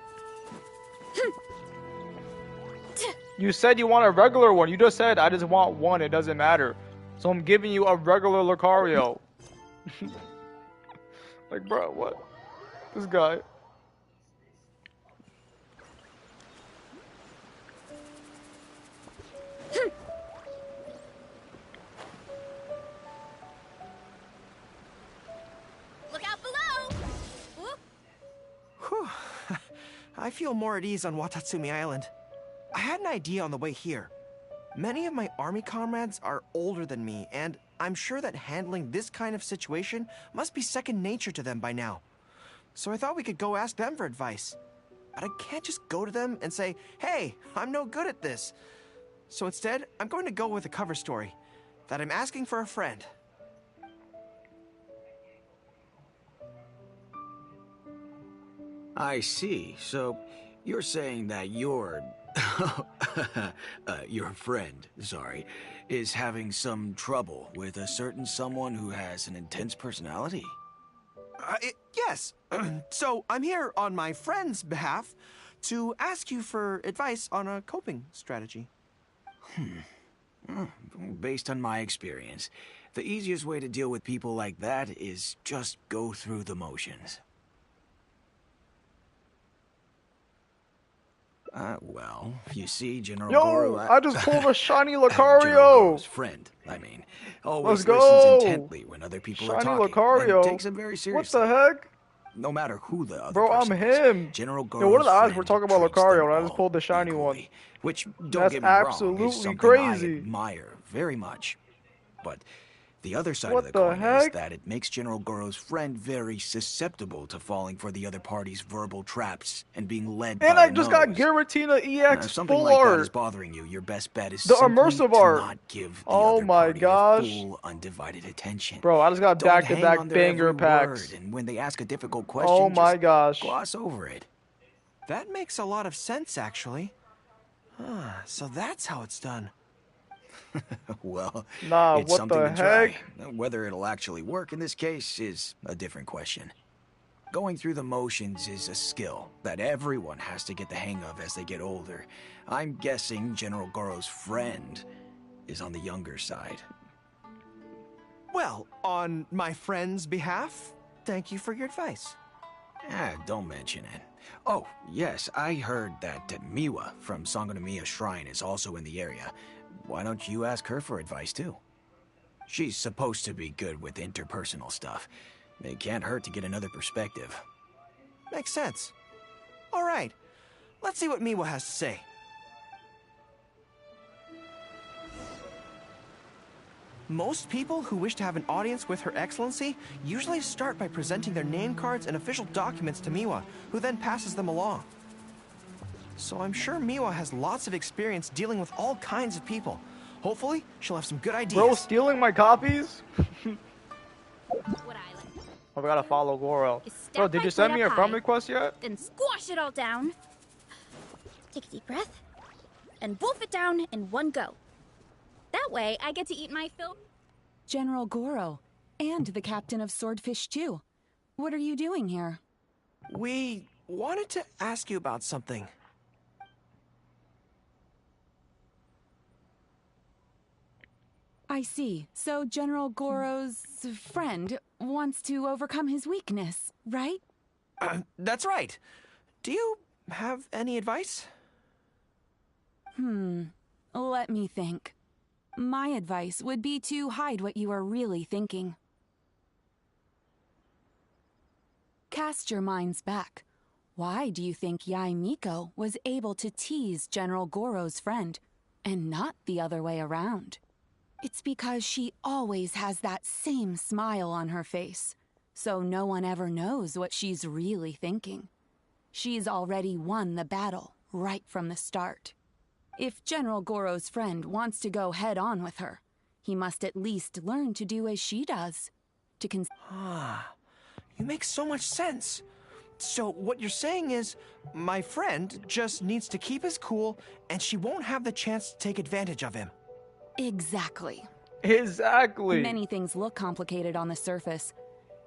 You said you want a regular one. You just said, I just want one. It doesn't matter. So I'm giving you a regular Lucario. Like, bro, what? This guy. Look out below! Whew. I feel more at ease on Watatsumi Island. I had an idea on the way here. Many of my army comrades are older than me, and I'm sure that handling this kind of situation must be second nature to them by now. So I thought we could go ask them for advice. But I can't just go to them and say, hey, I'm no good at this. So instead, I'm going to go with a cover story, that I'm asking for a friend. I see. So, you're saying that your friend, sorry, is having some trouble with a certain someone who has an intense personality? Yes. So, I'm here on my friend's behalf to ask you for advice on a coping strategy. Based on my experience, the easiest way to deal with people like that is just go through the motions. Well, you see, General Yo, Goro... I just pulled a shiny General Lucario! Goro's friend, I mean. Always Let's listens go! intently when other people are Shiny talking, Lucario. and takes them very seriously. What the heck? No matter who the other Bro, I'm person is, him. General Yo, Goro's what are the odds friend we're talking about treats Lucario them and I just all pulled the shiny one? equally, which, don't That's get me wrong, is absolutely something crazy. I admire very much. But the other side What of the the coin is heck? that it makes General Goro's friend very susceptible to falling for the other party's verbal traps and being led And by I the just got nose. Giratina EX If something full like that is art. bothering you, your best bet is The simply immersive to art. not give the Oh other my party gosh. a full, undivided attention. Bro, I just got Don't hang back-to-back on their banger every packs. word, and when they ask a difficult question, Oh my just gosh. gloss over it. That makes a lot of sense, actually. So that's how it's done. Well, Nah, it's what something the to try. heck? Whether it'll actually work in this case is a different question. Going through the motions is a skill that everyone has to get the hang of as they get older. I'm guessing General Goro's friend is on the younger side. Well, on my friend's behalf, thank you for your advice. Don't mention it. Oh, yes, I heard that Miwa from Sangonomiya Shrine is also in the area. Why don't you ask her for advice, too? She's supposed to be good with interpersonal stuff. It can't hurt to get another perspective. Makes sense. All right, let's see what Miwa has to say. Most people who wish to have an audience with Her Excellency usually start by presenting their name cards and official documents to Miwa, who then passes them along. So I'm sure Miwa has lots of experience dealing with all kinds of people. Hopefully, she'll have some good ideas. Bro, stealing my copies? I gotta follow Goro. Bro, did you send me a friend request yet? Then squash it all down. Take a deep breath. And wolf it down in one go. That way, I get to eat my fill. General Goro, and the captain of Swordfish too. What are you doing here? We wanted to ask you about something. I see. So General Goro's friend wants to overcome his weakness, right? That's right. Do you have any advice? Let me think. My advice would be to hide what you are really thinking. Cast your minds back. Why do you think Yae Miko was able to tease General Goro's friend, and not the other way around? It's because she always has that same smile on her face, so no one ever knows what she's really thinking. She's already won the battle right from the start. If General Goro's friend wants to go head-on with her, he must at least learn to do as she does. You make so much sense. So what you're saying is, my friend just needs to keep his cool, and she won't have the chance to take advantage of him. Exactly. Exactly. Many things look complicated on the surface,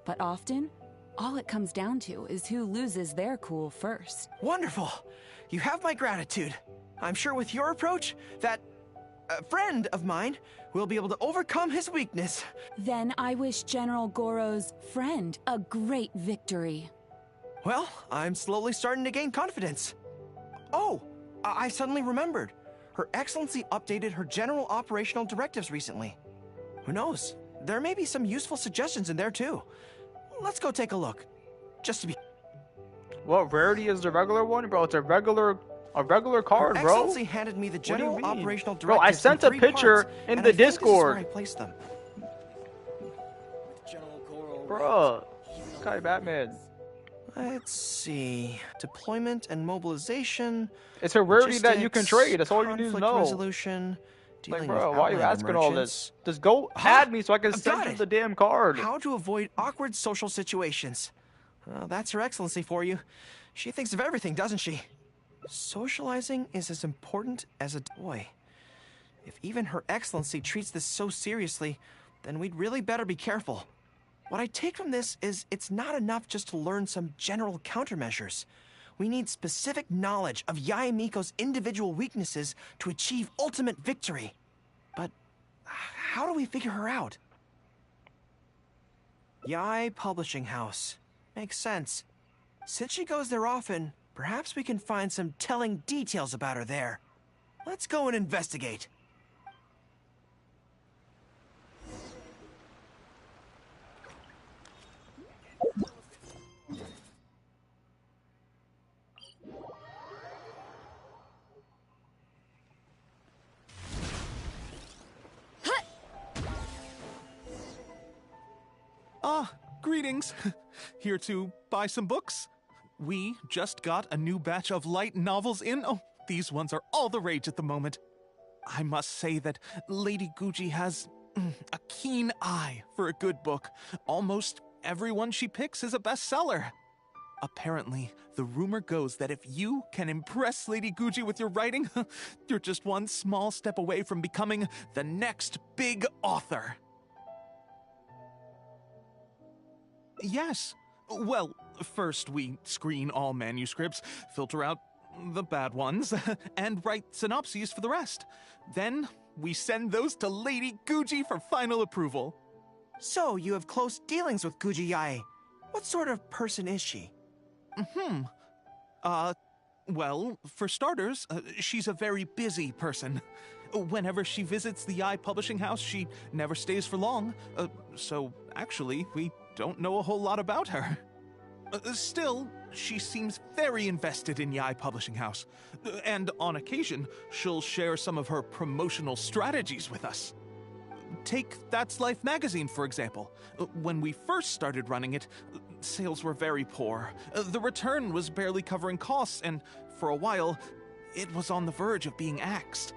but often, all it comes down to is who loses their cool first. Wonderful. You have my gratitude. I'm sure with your approach, that friend of mine will be able to overcome his weakness. Then I wish General Goro's friend a great victory. Well, I'm slowly starting to gain confidence. Oh, I suddenly remembered. Her Excellency updated her general operational directives recently. Who knows? There may be some useful suggestions in there too. Let's go take a look. Just to be... What rarity is the regular one? Bro, it's a regular card, Her bro. Excellency handed me the general operational directives. Bro, I sent a picture in the Discord. I placed them. Bro, Sky Batman. Let's see. Deployment and mobilization. It's a rarity that you can trade. That's all you need to conflict know. Resolution. Like, Dealing bro, with why are you outlander asking all merchants. this? Just go add me so I can I've send got you it. the damn card. How to avoid awkward social situations. Well, that's Her Excellency for you. She thinks of everything, doesn't she? Socializing is as important as a boy. If even Her Excellency treats this so seriously, then we'd really better be careful. What I take from this is it's not enough just to learn some general countermeasures. We need specific knowledge of Yae Miko's individual weaknesses to achieve ultimate victory. But how do we figure her out? Yae Publishing House. Makes sense. Since she goes there often, Perhaps we can find some telling details about her there. Let's go and investigate. Greetings. Here to buy some books? We just got a new batch of light novels in. Oh, these ones are all the rage at the moment. I must say that Lady Gucci has a keen eye for a good book. Almost everyone she picks is a bestseller. Apparently, the rumor goes that if you can impress Lady Gucci with your writing, you're just one small step away from becoming the next big author. Yes. Well, first we screen all manuscripts, filter out the bad ones, and write synopses for the rest. Then we send those to Lady Gucci for final approval. So, you have close dealings with Gucci Yae. What sort of person is she? Well, for starters, she's a very busy person. Whenever she visits the Yae Publishing House, she never stays for long. So, actually, we don't know a whole lot about her. Still, she seems very invested in Yae Publishing House. And on occasion, she'll share some of her promotional strategies with us. Take That's Life magazine, for example. When we first started running it, sales were very poor. The return was barely covering costs, and for a while, it was on the verge of being axed.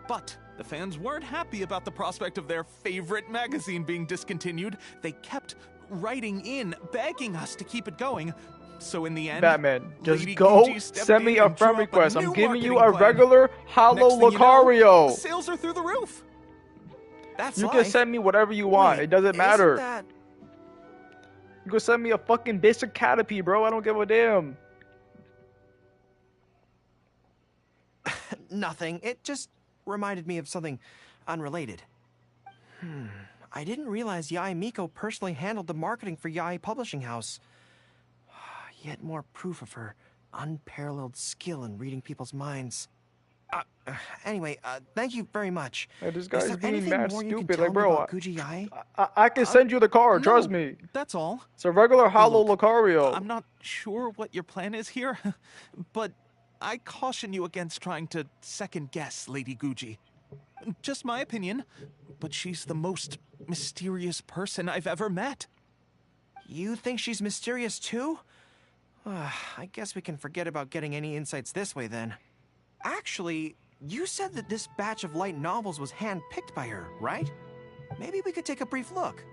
But the fans weren't happy about the prospect of their favorite magazine being discontinued. They kept writing in, begging us to keep it going. So in the end, Batman, just Lady go Gucci stepped send me in a and drew friend up request. new I'm giving you marketing a plan. regular hollow Next thing you know, Lucario. sales are through the roof. That's You life. can send me whatever you want. Wait, It doesn't isn't matter. that... You can send me a fucking basic Caterpie, bro. I don't give a damn. Nothing. It just reminded me of something unrelated. I didn't realize Yae Miko personally handled the marketing for Yae Publishing House. Yet more proof of her unparalleled skill in reading people's minds. Anyway, thank you very much. Hey, this Is guy's there being anything mad more you can stupid. tell Like, me bro, about Gucci Yae? I can send you the card. Trust me. That's all. It's a regular hollow Look, Lucario. I'm not sure what your plan is here, but I caution you against trying to second-guess Lady Gucci. Just my opinion, but she's the most mysterious person I've ever met. You think she's mysterious too? I guess we can forget about getting any insights this way then. Actually, you said that this batch of light novels was hand-picked by her, right? Maybe we could take a brief look.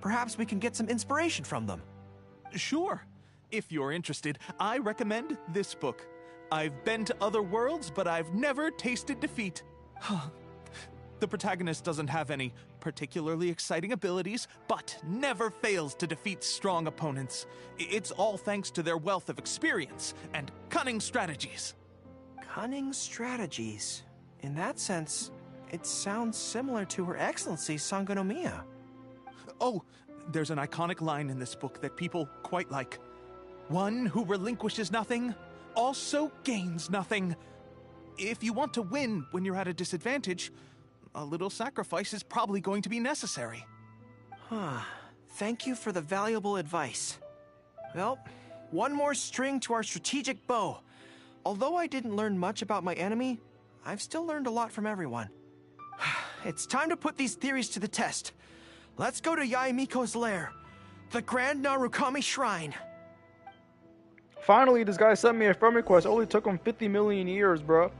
Perhaps we can get some inspiration from them. Sure. If you're interested, I recommend this book. I've been to other worlds, but I've never tasted defeat. The protagonist doesn't have any particularly exciting abilities, but never fails to defeat strong opponents. It's all thanks to their wealth of experience and cunning strategies. Cunning strategies. In that sense, it sounds similar to Her Excellency Sangonomiya. Oh, there's an iconic line in this book that people quite like. One who relinquishes nothing also gains nothing. If you want to win when you're at a disadvantage, a little sacrifice is probably going to be necessary. Thank you for the valuable advice. Well, one more string to our strategic bow. Although I didn't learn much about my enemy, I've still learned a lot from everyone. It's time to put these theories to the test. Let's go to Yae Miko's lair, the Grand Narukami Shrine. Finally, this guy sent me a friend request. It only took him 50 million years, bro.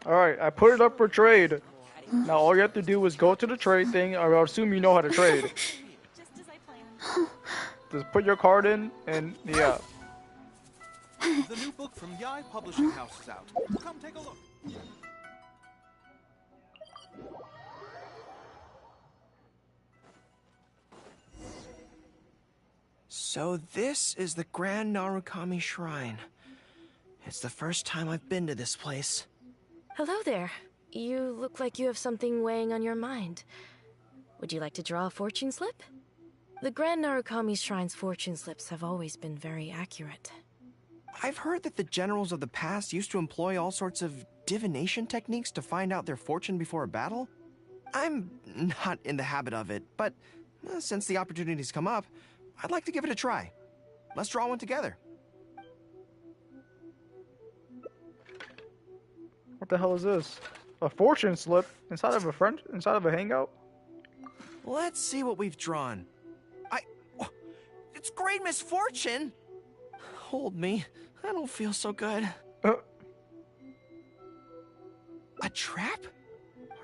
Alright, I put it up for trade. Now all you have to do is go to the trade thing. I assume you know how to trade. Just put your card in, and yeah. The new book from Yae Publishing House is out. Come take a look. So this is the Grand Narukami Shrine. It's the first time I've been to this place. Hello there. You look like you have something weighing on your mind. Would you like to draw a fortune slip? The Grand Narukami Shrine's fortune slips have always been very accurate. I've heard that the generals of the past used to employ all sorts of divination techniques to find out their fortune before a battle. I'm not in the habit of it, but since the opportunity's come up, I'd like to give it a try. Let's draw one together. What the hell is this? A fortune slip inside of a hangout? Let's see what we've drawn. It's great misfortune! Hold me. I don't feel so good. A trap?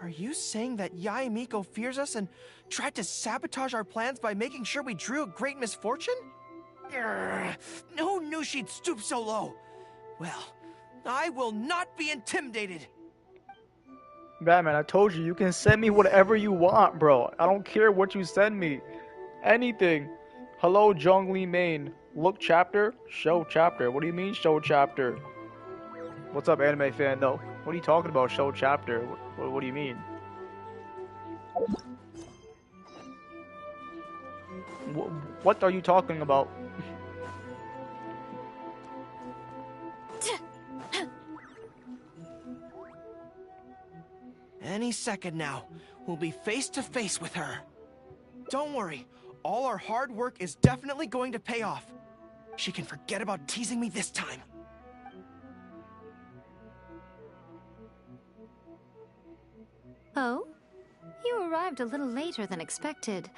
Are you saying that Yae Miko fears us and tried to sabotage our plans by making sure we drew a great misfortune? Who knew she'd stoop so low? Well, I will not be intimidated. Batman, I told you, you can send me whatever you want, bro. I don't care what you send me. Anything. Hello, Zhongli, Maine. Look chapter? Show chapter. What do you mean, show chapter? What's up, anime fan? No. What are you talking about, show chapter? What do you mean? What are you talking about? Any second now, we'll be face to face with her. Don't worry, all our hard work is definitely going to pay off. She can forget about teasing me this time. Oh? You arrived a little later than expected.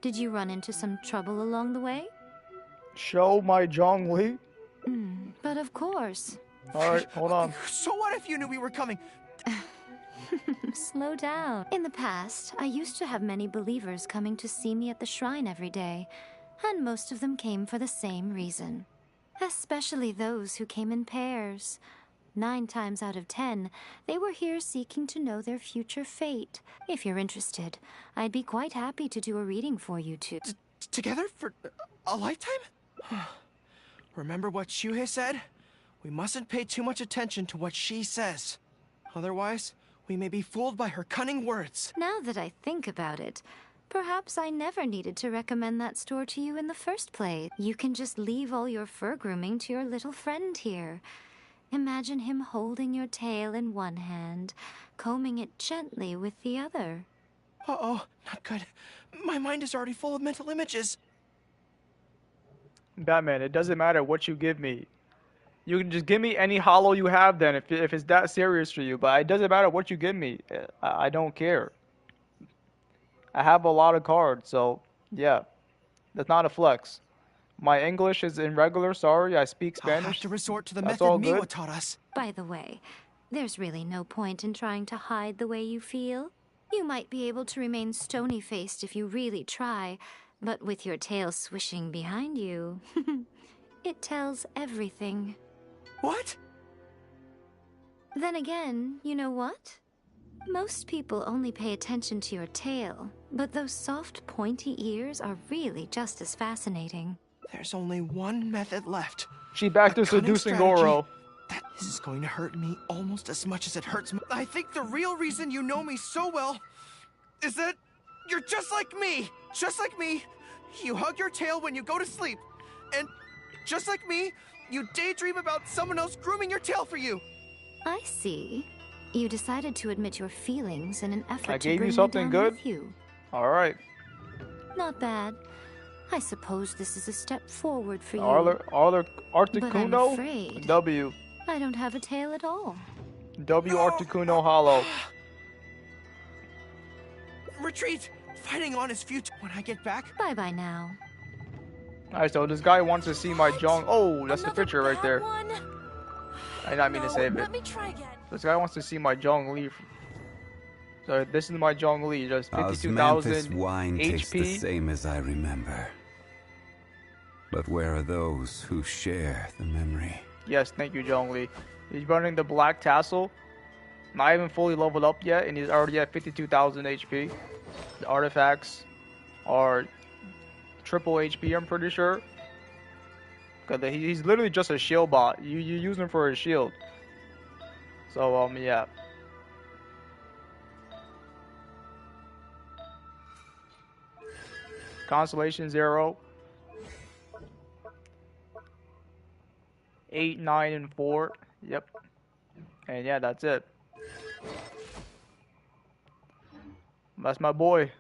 Did you run into some trouble along the way? Show my Zhongli? But of course. Alright, hold on. So what if you knew we were coming? Slow down. In the past, I used to have many believers coming to see me at the shrine every day, and most of them came for the same reason. Especially those who came in pairs. 9 times out of 10, they were here seeking to know their future fate. If you're interested, I'd be quite happy to do a reading for you two. Together for a lifetime? Remember what Shuhei said? We mustn't pay too much attention to what she says. Otherwise, we may be fooled by her cunning words. Now that I think about it, perhaps I never needed to recommend that store to you in the first place. You can just leave all your fur grooming to your little friend here. Imagine him holding your tail in one hand, combing it gently with the other. Uh-oh, not good. My mind is already full of mental images. Batman, it doesn't matter what you give me. You can just give me any hollow you have then, if it's that serious for you. But it doesn't matter what you give me. I don't care. I have a lot of cards, so yeah. That's not a flex. My English is irregular, sorry. I speak Spanish. I'll have to resort to the That's method all Miwa good. taught us. By the way, there's really no point in trying to hide the way you feel. You might be able to remain stony-faced if you really try, but with your tail swishing behind you, it tells everything. What? Then again, you know what? Most people only pay attention to your tail, but those soft, pointy ears are really just as fascinating. There's only one method left. She back to seducing Goro. This is going to hurt me almost as much as it hurts me. I think the real reason you know me so well is that you're just like me. Just like me, you hug your tail when you go to sleep. And just like me, you daydream about someone else grooming your tail for you. I see. You decided to admit your feelings in an effort I to gave bring you something me down good? with you. Alright. Not bad. I suppose this is a step forward for you. Arthur But I'm Articuno? afraid W. I don't have a tail at all. W Articuno Hollow. Retreat! Fighting on is futile. When I get back... Bye-bye now. Alright, so this guy wants to see my Zhong. Oh, that's the picture right there. I did not mean to save it. Let me try again. This guy wants to see my Zhongli. So this is my Zhongli, just 52,000 Osmanthus wine tastes the HP. same as I remember. But where are those who share the memory? Yes, thank you, Zhongli. He's running the black tassel. Not even fully leveled up yet, and he's already at 52,000 HP. The artifacts are triple HP, I'm pretty sure. Cause he's literally just a shield bot. You use him for a shield. So yeah. Constellation 0. 8, 9, and 4. Yep. And yeah, that's it. That's my boy.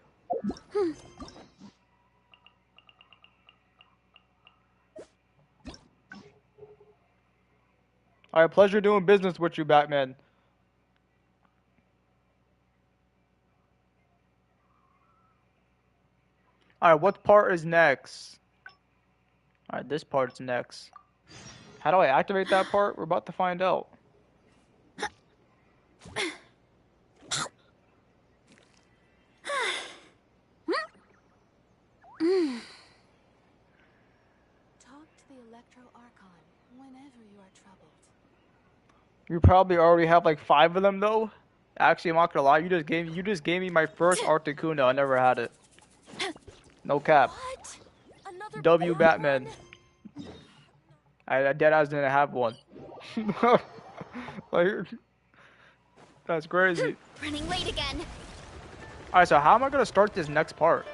Alright, pleasure doing business with you, Batman. Alright, what part is next? Alright, this part's next. How do I activate that part? We're about to find out. Talk to the Electro Archon whenever you are troubled. You probably already have like 5 of them though. Actually, I'm not gonna lie. You just gave me my first Articuno. I never had it. No cap. W Batman. I deadass didn't have one. Like, that's crazy. Running late again. Alright, so how am I gonna start this next part?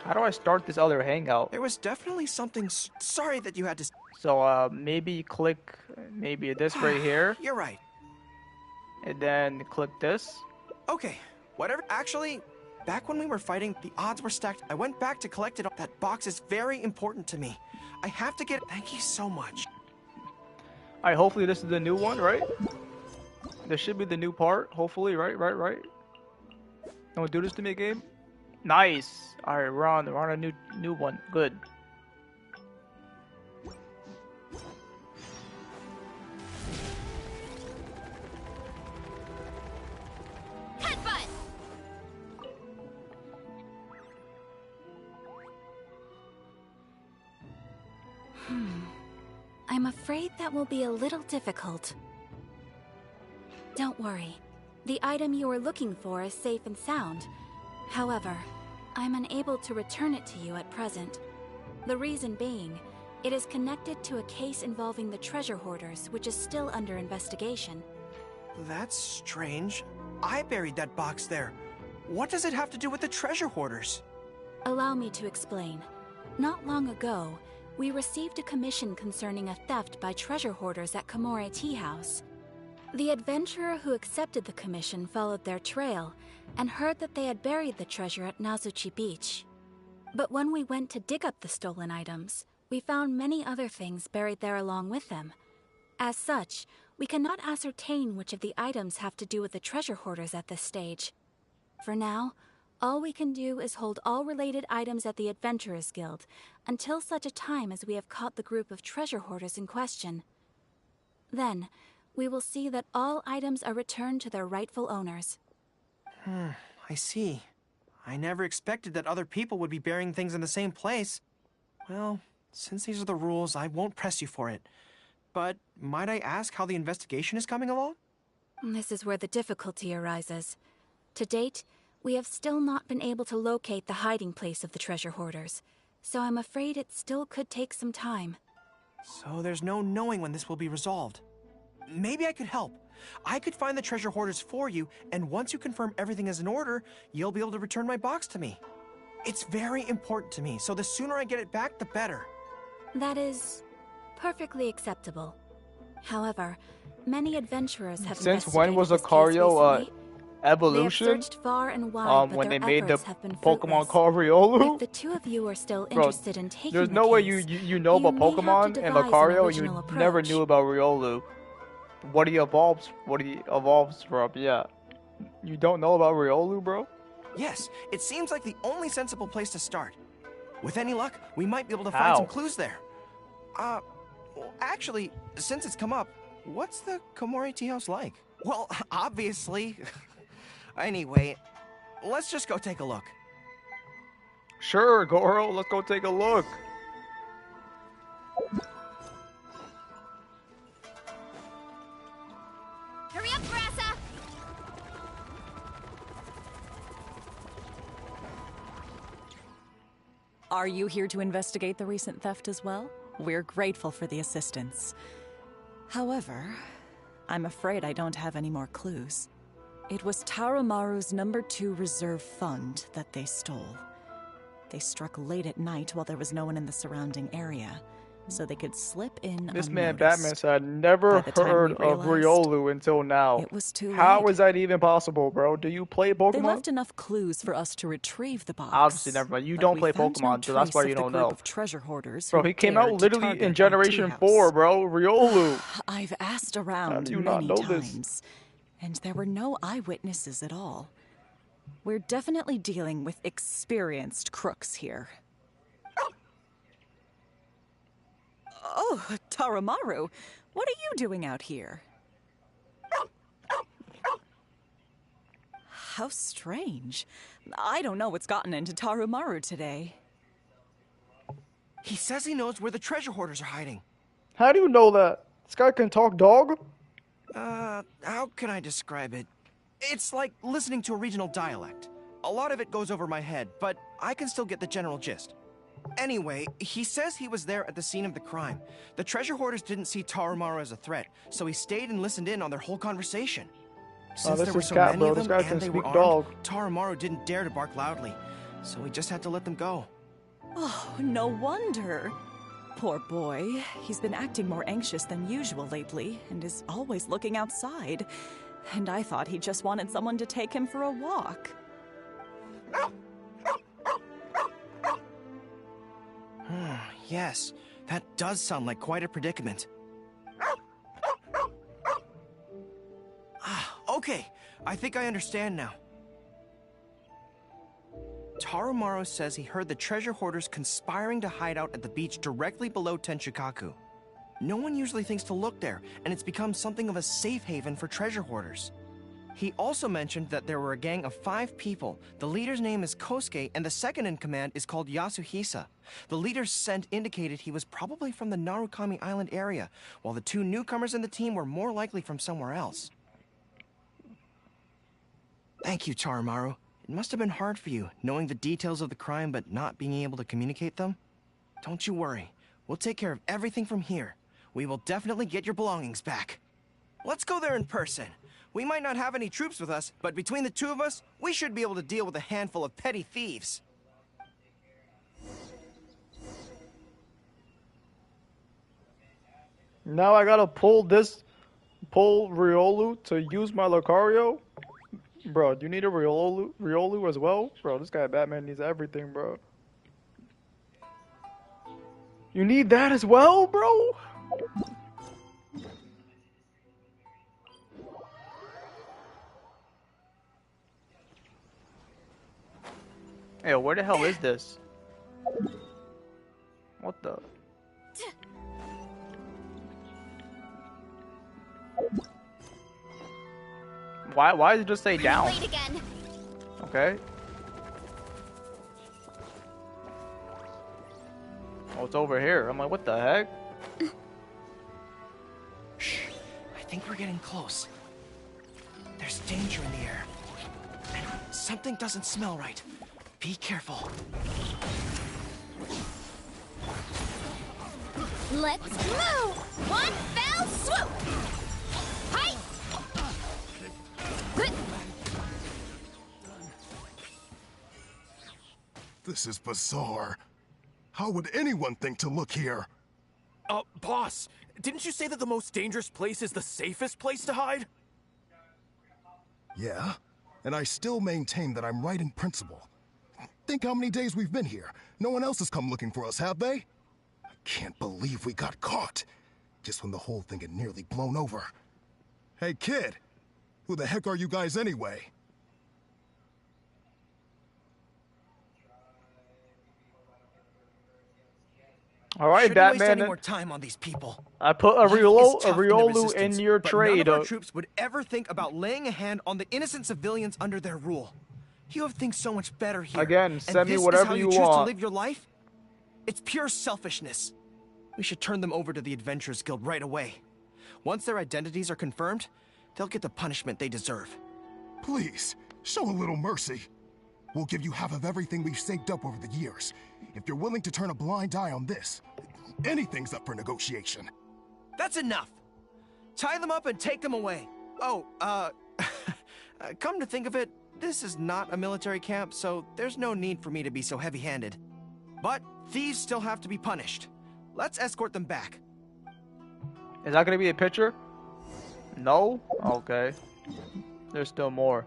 How do I start this other hangout? There was definitely something. Sorry that you had to. So maybe click maybe this right here. You're right. And then click this. Okay, whatever. Actually, back when we were fighting, the odds were stacked. I went back to collect it. That box is very important to me. I have to get. Thank you so much. Alright, hopefully this is the new one, right? This should be the new part, hopefully, right? Don't do this to me, game. Nice. Alright, we're on a new one. Good. Headbutt. I'm afraid that will be a little difficult. Don't worry. The item you are looking for is safe and sound. However, I'm unable to return it to you at present. The reason being, it is connected to a case involving the treasure hoarders, which is still under investigation. That's strange. I buried that box there. What does it have to do with the treasure hoarders? Allow me to explain. Not long ago, we received a commission concerning a theft by treasure hoarders at Komore Tea House. The adventurer who accepted the commission followed their trail and heard that they had buried the treasure at Nazuchi Beach. But when we went to dig up the stolen items, we found many other things buried there along with them. As such, we cannot ascertain which of the items have to do with the treasure hoarders at this stage. For now, all we can do is hold all related items at the Adventurers Guild until such a time as we have caught the group of treasure hoarders in question. Then, we will see that all items are returned to their rightful owners. I see. I never expected that other people would be burying things in the same place. Well, since these are the rules, I won't press you for it. But might I ask how the investigation is coming along? This is where the difficulty arises. To date, we have still not been able to locate the hiding place of the treasure hoarders, so I'm afraid it still could take some time. So there's no knowing when this will be resolved. Maybe I could help. I could find the treasure hoarders for you, and once you confirm everything is in order, you'll be able to return my box to me. It's very important to me, so the sooner I get it back, the better. That is perfectly acceptable. However, many adventurers have Since when was investigated this case Lucario recently. evolution? They have searched far and wide, but when their they made the efforts have been Pokemon fruitless. called Riolu? If the two of you are still Bro, interested in taking there's the no way case, you know about may have to Pokemon and devise an Lucario and you original never approach. knew about Riolu. What he evolves from, yeah. You don't know about Riolu, bro? Yes, it seems like the only sensible place to start. With any luck, we might be able to How? find some clues there. Well, actually, since it's come up, what's the Komore Tea House like? Well, obviously. Anyway, let's just go take a look. Sure, Goro, let's go take a look. Hurry up, Grassa! Are you here to investigate the recent theft as well? We're grateful for the assistance. However, I'm afraid I don't have any more clues. It was Tarumaru's #2 reserve fund that they stole. They struck late at night while there was no one in the surrounding area, so they could slip in This man unnoticed. Batman said, never By the time heard we of realized, Riolu until now. it was too How late. is that even possible, bro? Do you play They Pokemon? left enough clues for us to retrieve the box. Obviously, never mind. You but don't we play found no Pokemon, so that's why trace you of the don't group know. of treasure hoarders Bro, who he came dared out to literally target in our Generation tea house. 4, bro. Riolu. I've asked How around do you not many know this? times, and there were no eyewitnesses at all. We're definitely dealing with experienced crooks here. Oh, Taramaru, what are you doing out here? How strange. I don't know what's gotten into Taramaru today. He says he knows where the treasure hoarders are hiding. How do you know that? This guy can talk dog? How can I describe it? It's like listening to a regional dialect. A lot of it goes over my head, but I can still get the general gist. Anyway, he says he was there at the scene of the crime. The treasure hoarders didn't see Taramaru as a threat, so he stayed and listened in on their whole conversation. Since this there were is so cat, many bro. of This them guy and can they were speak armed, dog. Taramaru didn't dare to bark loudly, so we just had to let them go. Oh, no wonder. Poor boy. He's been acting more anxious than usual lately and is always looking outside. And I thought he just wanted someone to take him for a walk. Yes, that does sound like quite a predicament. Okay, I think I understand now. Taramaru says he heard the treasure hoarders conspiring to hide out at the beach directly below Tenshikaku. No one usually thinks to look there, and it's become something of a safe haven for treasure hoarders. He also mentioned that there were a gang of 5 people. The leader's name is Kosuke, and the second in command is called Yasuhisa. The leader's scent indicated he was probably from the Narukami Island area, while the 2 newcomers in the team were more likely from somewhere else. Thank you, Taramaru. It must have been hard for you, knowing the details of the crime but not being able to communicate them. Don't you worry. We'll take care of everything from here. We will definitely get your belongings back. Let's go there in person. We might not have any troops with us, but between the 2 of us, we should be able to deal with a handful of petty thieves. Now I gotta pull Riolu to use my Lucario? Bro, do you need a Riolu as well? Bro, this guy Batman needs everything, bro. You need that as well, bro? Hey, where the hell is this? What the? Why did it just say down? Late again. Okay. Oh, it's over here. I'm like, what the heck? Shh. I think we're getting close. There's danger in the air. And something doesn't smell right. Be careful. Let's move! One fell swoop! Hi! Good. This is bizarre. How would anyone think to look here? Boss, didn't you say that the most dangerous place is the safest place to hide? Yeah, and I still maintain that I'm right in principle. Think how many days we've been here. No one else has come looking for us, have they? I can't believe we got caught. Just when the whole thing had nearly blown over. Hey, kid! Who the heck are you guys anyway? All right, Shouldn't waste Batman. any more time on these people. I put a Life is Riolu tough in the in Resistance, your but trade. none of our troops would ever think about laying a hand on the innocent civilians under their rule. You have things so much better here. Again, and send me this whatever is how you you choose to want. live your life? It's pure selfishness. We should turn them over to the Adventurers Guild right away. Once their identities are confirmed, they'll get the punishment they deserve. Please, show a little mercy. We'll give you half of everything we've saved up over the years. If you're willing to turn a blind eye on this, anything's up for negotiation. That's enough. Tie them up and take them away. Oh, come to think of it, this is not a military camp, so there's no need for me to be so heavy-handed. But thieves still have to be punished. Let's escort them back. Is that gonna be a picture? No? Okay. There's still more.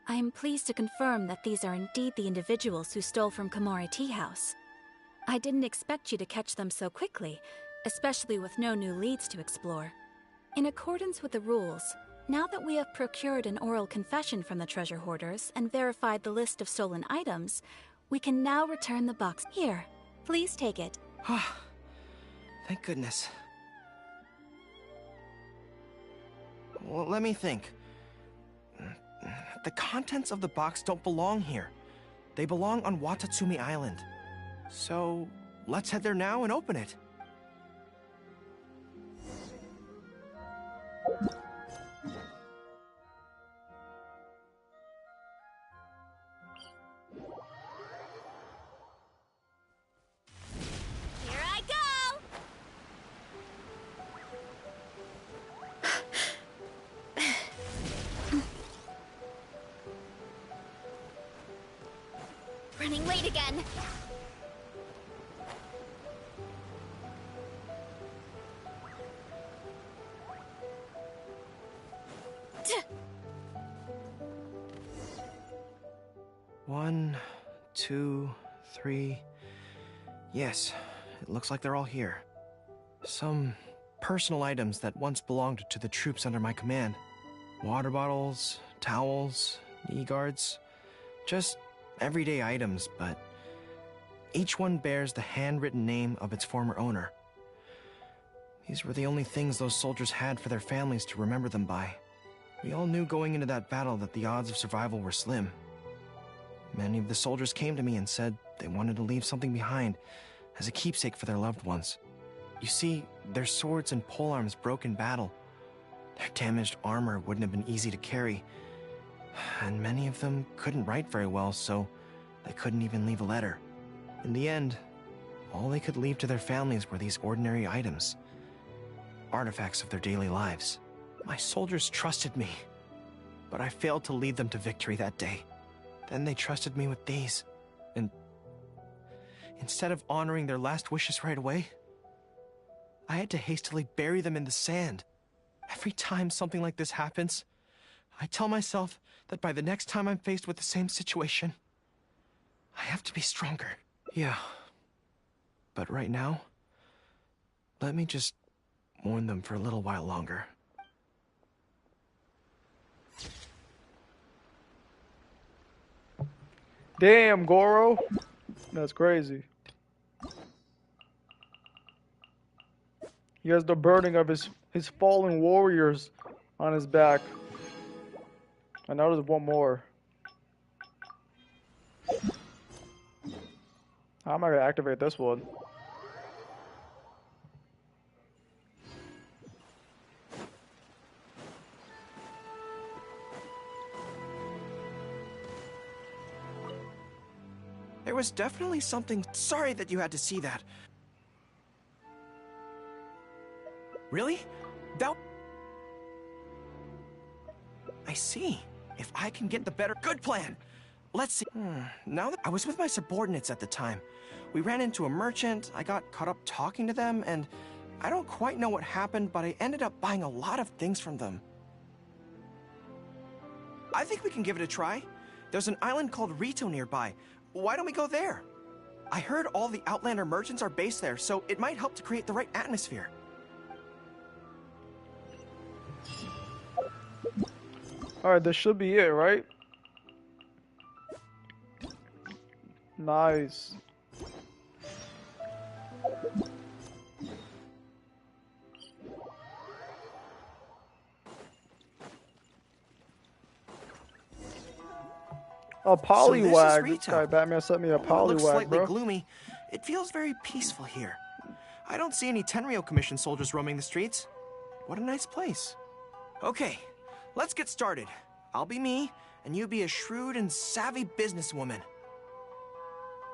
I am pleased to confirm that these are indeed the individuals who stole from Komori Tea House. I didn't expect you to catch them so quickly, especially with no new leads to explore. In accordance with the rules, now that we have procured an oral confession from the treasure hoarders and verified the list of stolen items, we can now return the box. Here, please take it. Thank goodness. Well, let me think. The contents of the box don't belong here. They belong on Watatsumi Island. So, let's head there now and open it. Here I go! Running late again. One, two, three. Yes, it looks like they're all here. Some personal items that once belonged to the troops under my command. Water bottles, towels, knee guards. Just everyday items, but each one bears the handwritten name of its former owner. These were the only things those soldiers had for their families to remember them by. We all knew going into that battle that the odds of survival were slim. Many of the soldiers came to me and said they wanted to leave something behind as a keepsake for their loved ones. You see, their swords and polearms broke in battle. Their damaged armor wouldn't have been easy to carry, and many of them couldn't write very well, so they couldn't even leave a letter. In the end, all they could leave to their families were these ordinary items, artifacts of their daily lives. My soldiers trusted me, but I failed to lead them to victory that day. Then they trusted me with these, and instead of honoring their last wishes right away, I had to hastily bury them in the sand. Every time something like this happens, I tell myself that by the next time I'm faced with the same situation, I have to be stronger. Yeah. But right now, let me just mourn them for a little while longer. Damn, Goro. That's crazy. He has the burden of his fallen warriors on his back. And now there's one more. How am I gonna activate this one? There was definitely something. Sorry that you had to see that. Really? That... I see. If I can get the better... Good plan! Let's see. Now that I was with my subordinates at the time, we ran into a merchant, I got caught up talking to them, and I don't quite know what happened, but I ended up buying a lot of things from them. I think we can give it a try. There's an island called Rito nearby. Why don't we go there? I heard all the Outlander merchants are based there, so it might help to create the right atmosphere. Alright, this should be it, right? Nice. A polywag. This guy Batman sent me a polywag, looks slightly bro. gloomy. It feels very peaceful here. I don't see any Tenryou Commission soldiers roaming the streets. What a nice place. Okay, let's get started. I'll be me, and you be a shrewd and savvy businesswoman.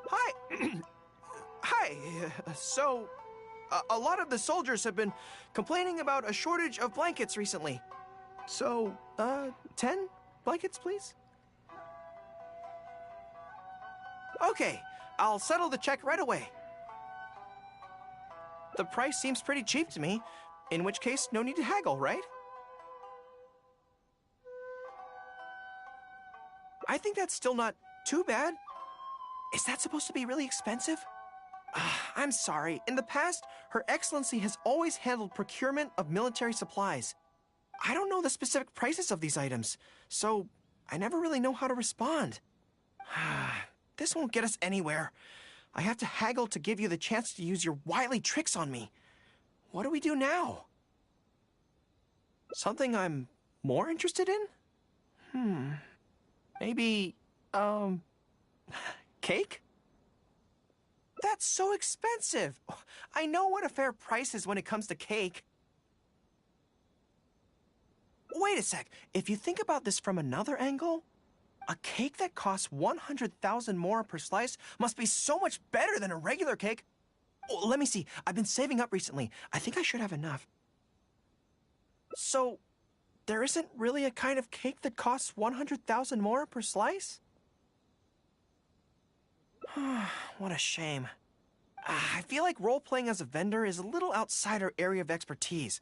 Hi. Hi. So, A lot of the soldiers have been complaining about a shortage of blankets recently. So, 10 blankets, please? Okay, I'll settle the check right away. The price seems pretty cheap to me, in which case, no need to haggle, right? I think that's still not too bad. Is that supposed to be really expensive? I'm sorry. In the past, Her Excellency has always handled procurement of military supplies. I don't know the specific prices of these items, so I never really know how to respond. This won't get us anywhere. I have to haggle to give you the chance to use your wily tricks on me. What do we do now? Something I'm more interested in? Maybe, cake? That's so expensive. I know what a fair price is when it comes to cake. Wait a sec. If you think about this from another angle, a cake that costs 100,000 more per slice must be so much better than a regular cake. Oh, let me see. I've been saving up recently. I think I should have enough. So, there isn't really a kind of cake that costs 100,000 more per slice? What a shame. I feel like role-playing as a vendor is a little outside our area of expertise.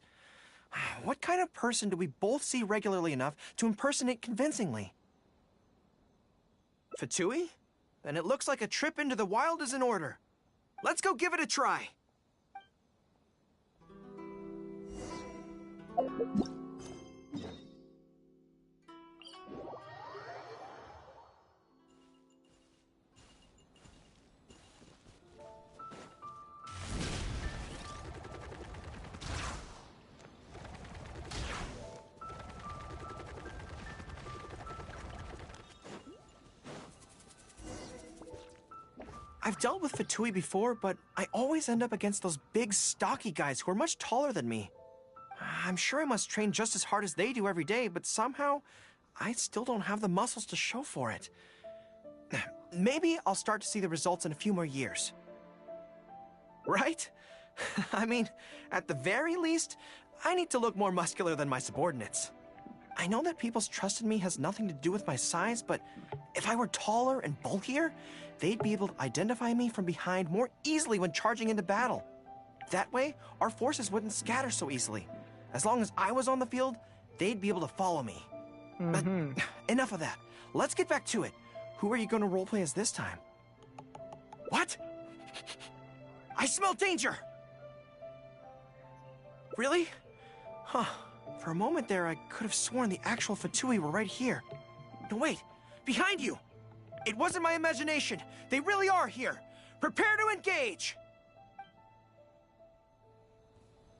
What kind of person do we both see regularly enough to impersonate convincingly? Fatui? Then it looks like a trip into the wild is in order. Let's go give it a try. I've dealt with Fatui before, but I always end up against those big, stocky guys who are much taller than me. I'm sure I must train just as hard as they do every day, but somehow, I still don't have the muscles to show for it. Maybe I'll start to see the results in a few more years. Right? I mean, at the very least, I need to look more muscular than my subordinates. I know that people's trust in me has nothing to do with my size, but if I were taller and bulkier, they'd be able to identify me from behind more easily when charging into battle. That way, our forces wouldn't scatter so easily. As long as I was on the field, they'd be able to follow me. But enough of that. Let's get back to it. Who are you going to roleplay as this time? What? I smell danger! Really? Huh. For a moment there, I could have sworn the actual Fatui were right here. No, wait. Behind you! It wasn't my imagination. They really are here. Prepare to engage!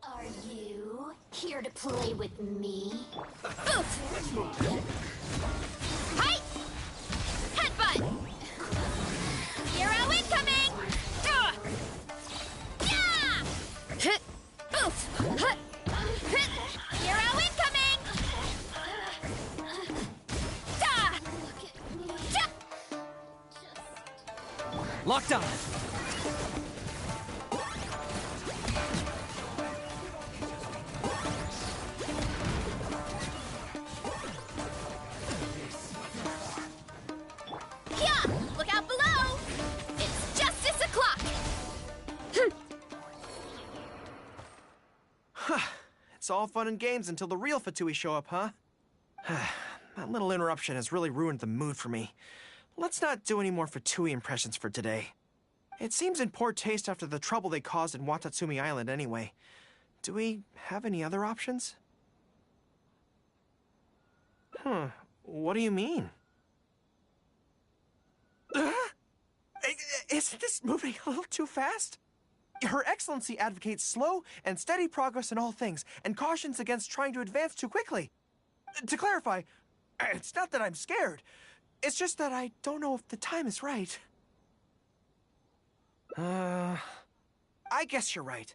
Are you here to play with me? Hi! Headbutt! Hero incoming! Yeah! Hero incoming! Locked on. Yeah! Look out below! It's justice o'clock! It's all fun and games until the real Fatui show up, huh? That little interruption has really ruined the mood for me. Let's not do any more Fatui impressions for today. It seems in poor taste after the trouble they caused in Watatsumi Island anyway. Do we have any other options? What do you mean? Isn't this moving a little too fast? Her Excellency advocates slow and steady progress in all things, and cautions against trying to advance too quickly. To clarify, it's not that I'm scared. It's just that I don't know if the time is right. I guess you're right.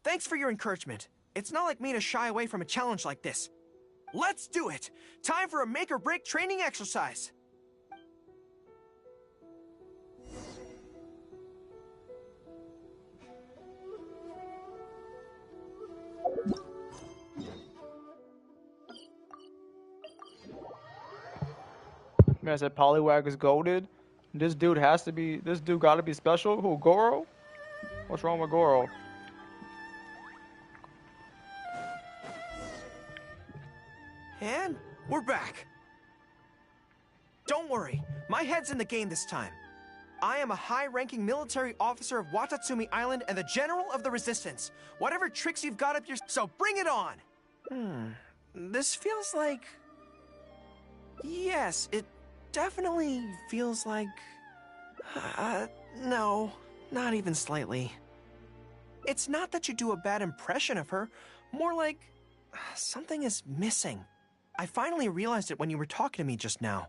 Thanks for your encouragement. It's not like me to shy away from a challenge like this. Let's do it! Time for a make-or-break training exercise! Man, I said Poliwag is goated. This dude gotta be special. Who, Goro? What's wrong with Goro? And we're back. Don't worry, my head's in the game this time. I am a high-ranking military officer of Watatsumi Island and the General of the Resistance. Whatever tricks you've got up your... So bring it on! This feels like... Yes, it definitely feels like... no, not even slightly. It's not that you do a bad impression of her, more like... something is missing. I finally realized it when you were talking to me just now.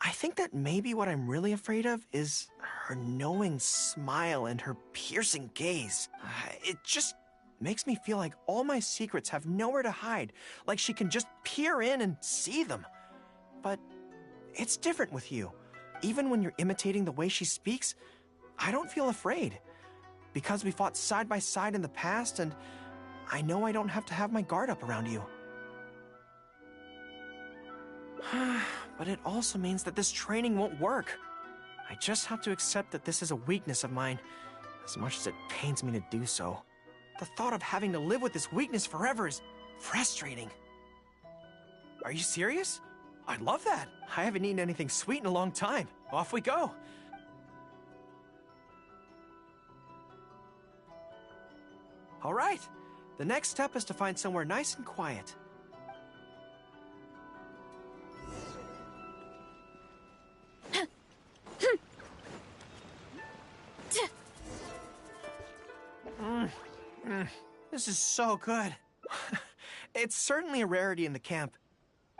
I think that maybe what I'm really afraid of is her knowing smile and her piercing gaze. It just makes me feel like all my secrets have nowhere to hide, like she can just peer in and see them. But it's different with you. Even when you're imitating the way she speaks, I don't feel afraid. Because we fought side by side in the past, and I know I don't have to have my guard up around you. But it also means that this training won't work. I just have to accept that this is a weakness of mine, as much as it pains me to do so. The thought of having to live with this weakness forever is frustrating. Are you serious? I'd love that. I haven't eaten anything sweet in a long time. Off we go. All right. The next step is to find somewhere nice and quiet. This is so good. It's certainly a rarity in the camp.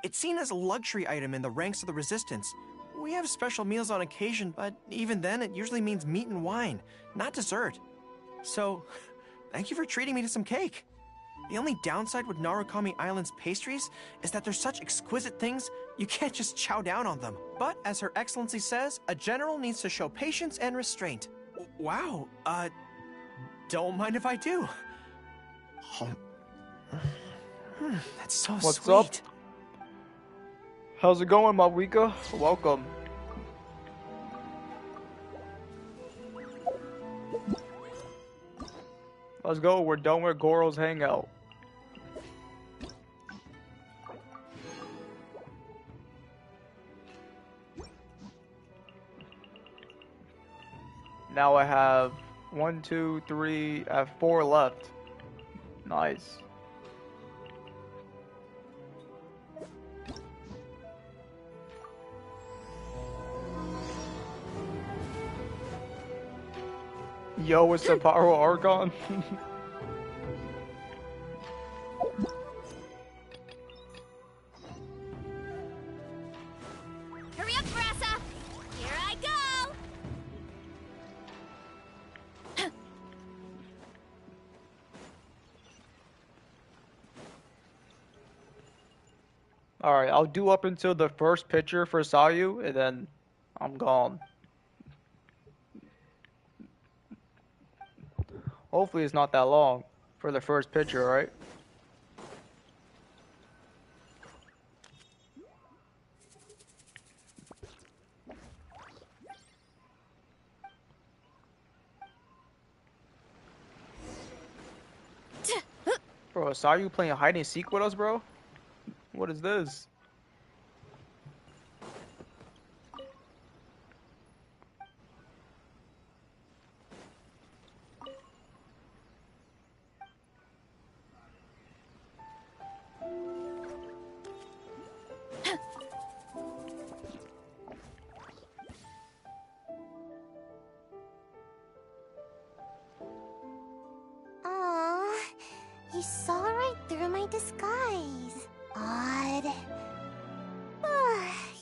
It's seen as a luxury item in the ranks of the Resistance. We have special meals on occasion, but even then it usually means meat and wine, not dessert. So, thank you for treating me to some cake. The only downside with Narukami Island's pastries is that they're such exquisite things, you can't just chow down on them. But as Her Excellency says, a general needs to show patience and restraint. Wow, don't mind if I do. That's so What's sweet. up? How's it going, Mawika? Welcome. Let's go. We're done with Goro's hangout. Now I have 1, 2, 3, I have 4 left. Nice. Yo, it's the Pyro Archon. Hurry up, Brassa! Here I go! Alright, I'll do up until the first picture for Sayu, and then I'm gone. Hopefully it's not that long for the first picture, right? Bro, Sayu playing hide and seek with us, bro? What is this? Aw, you saw right through my disguise. Odd.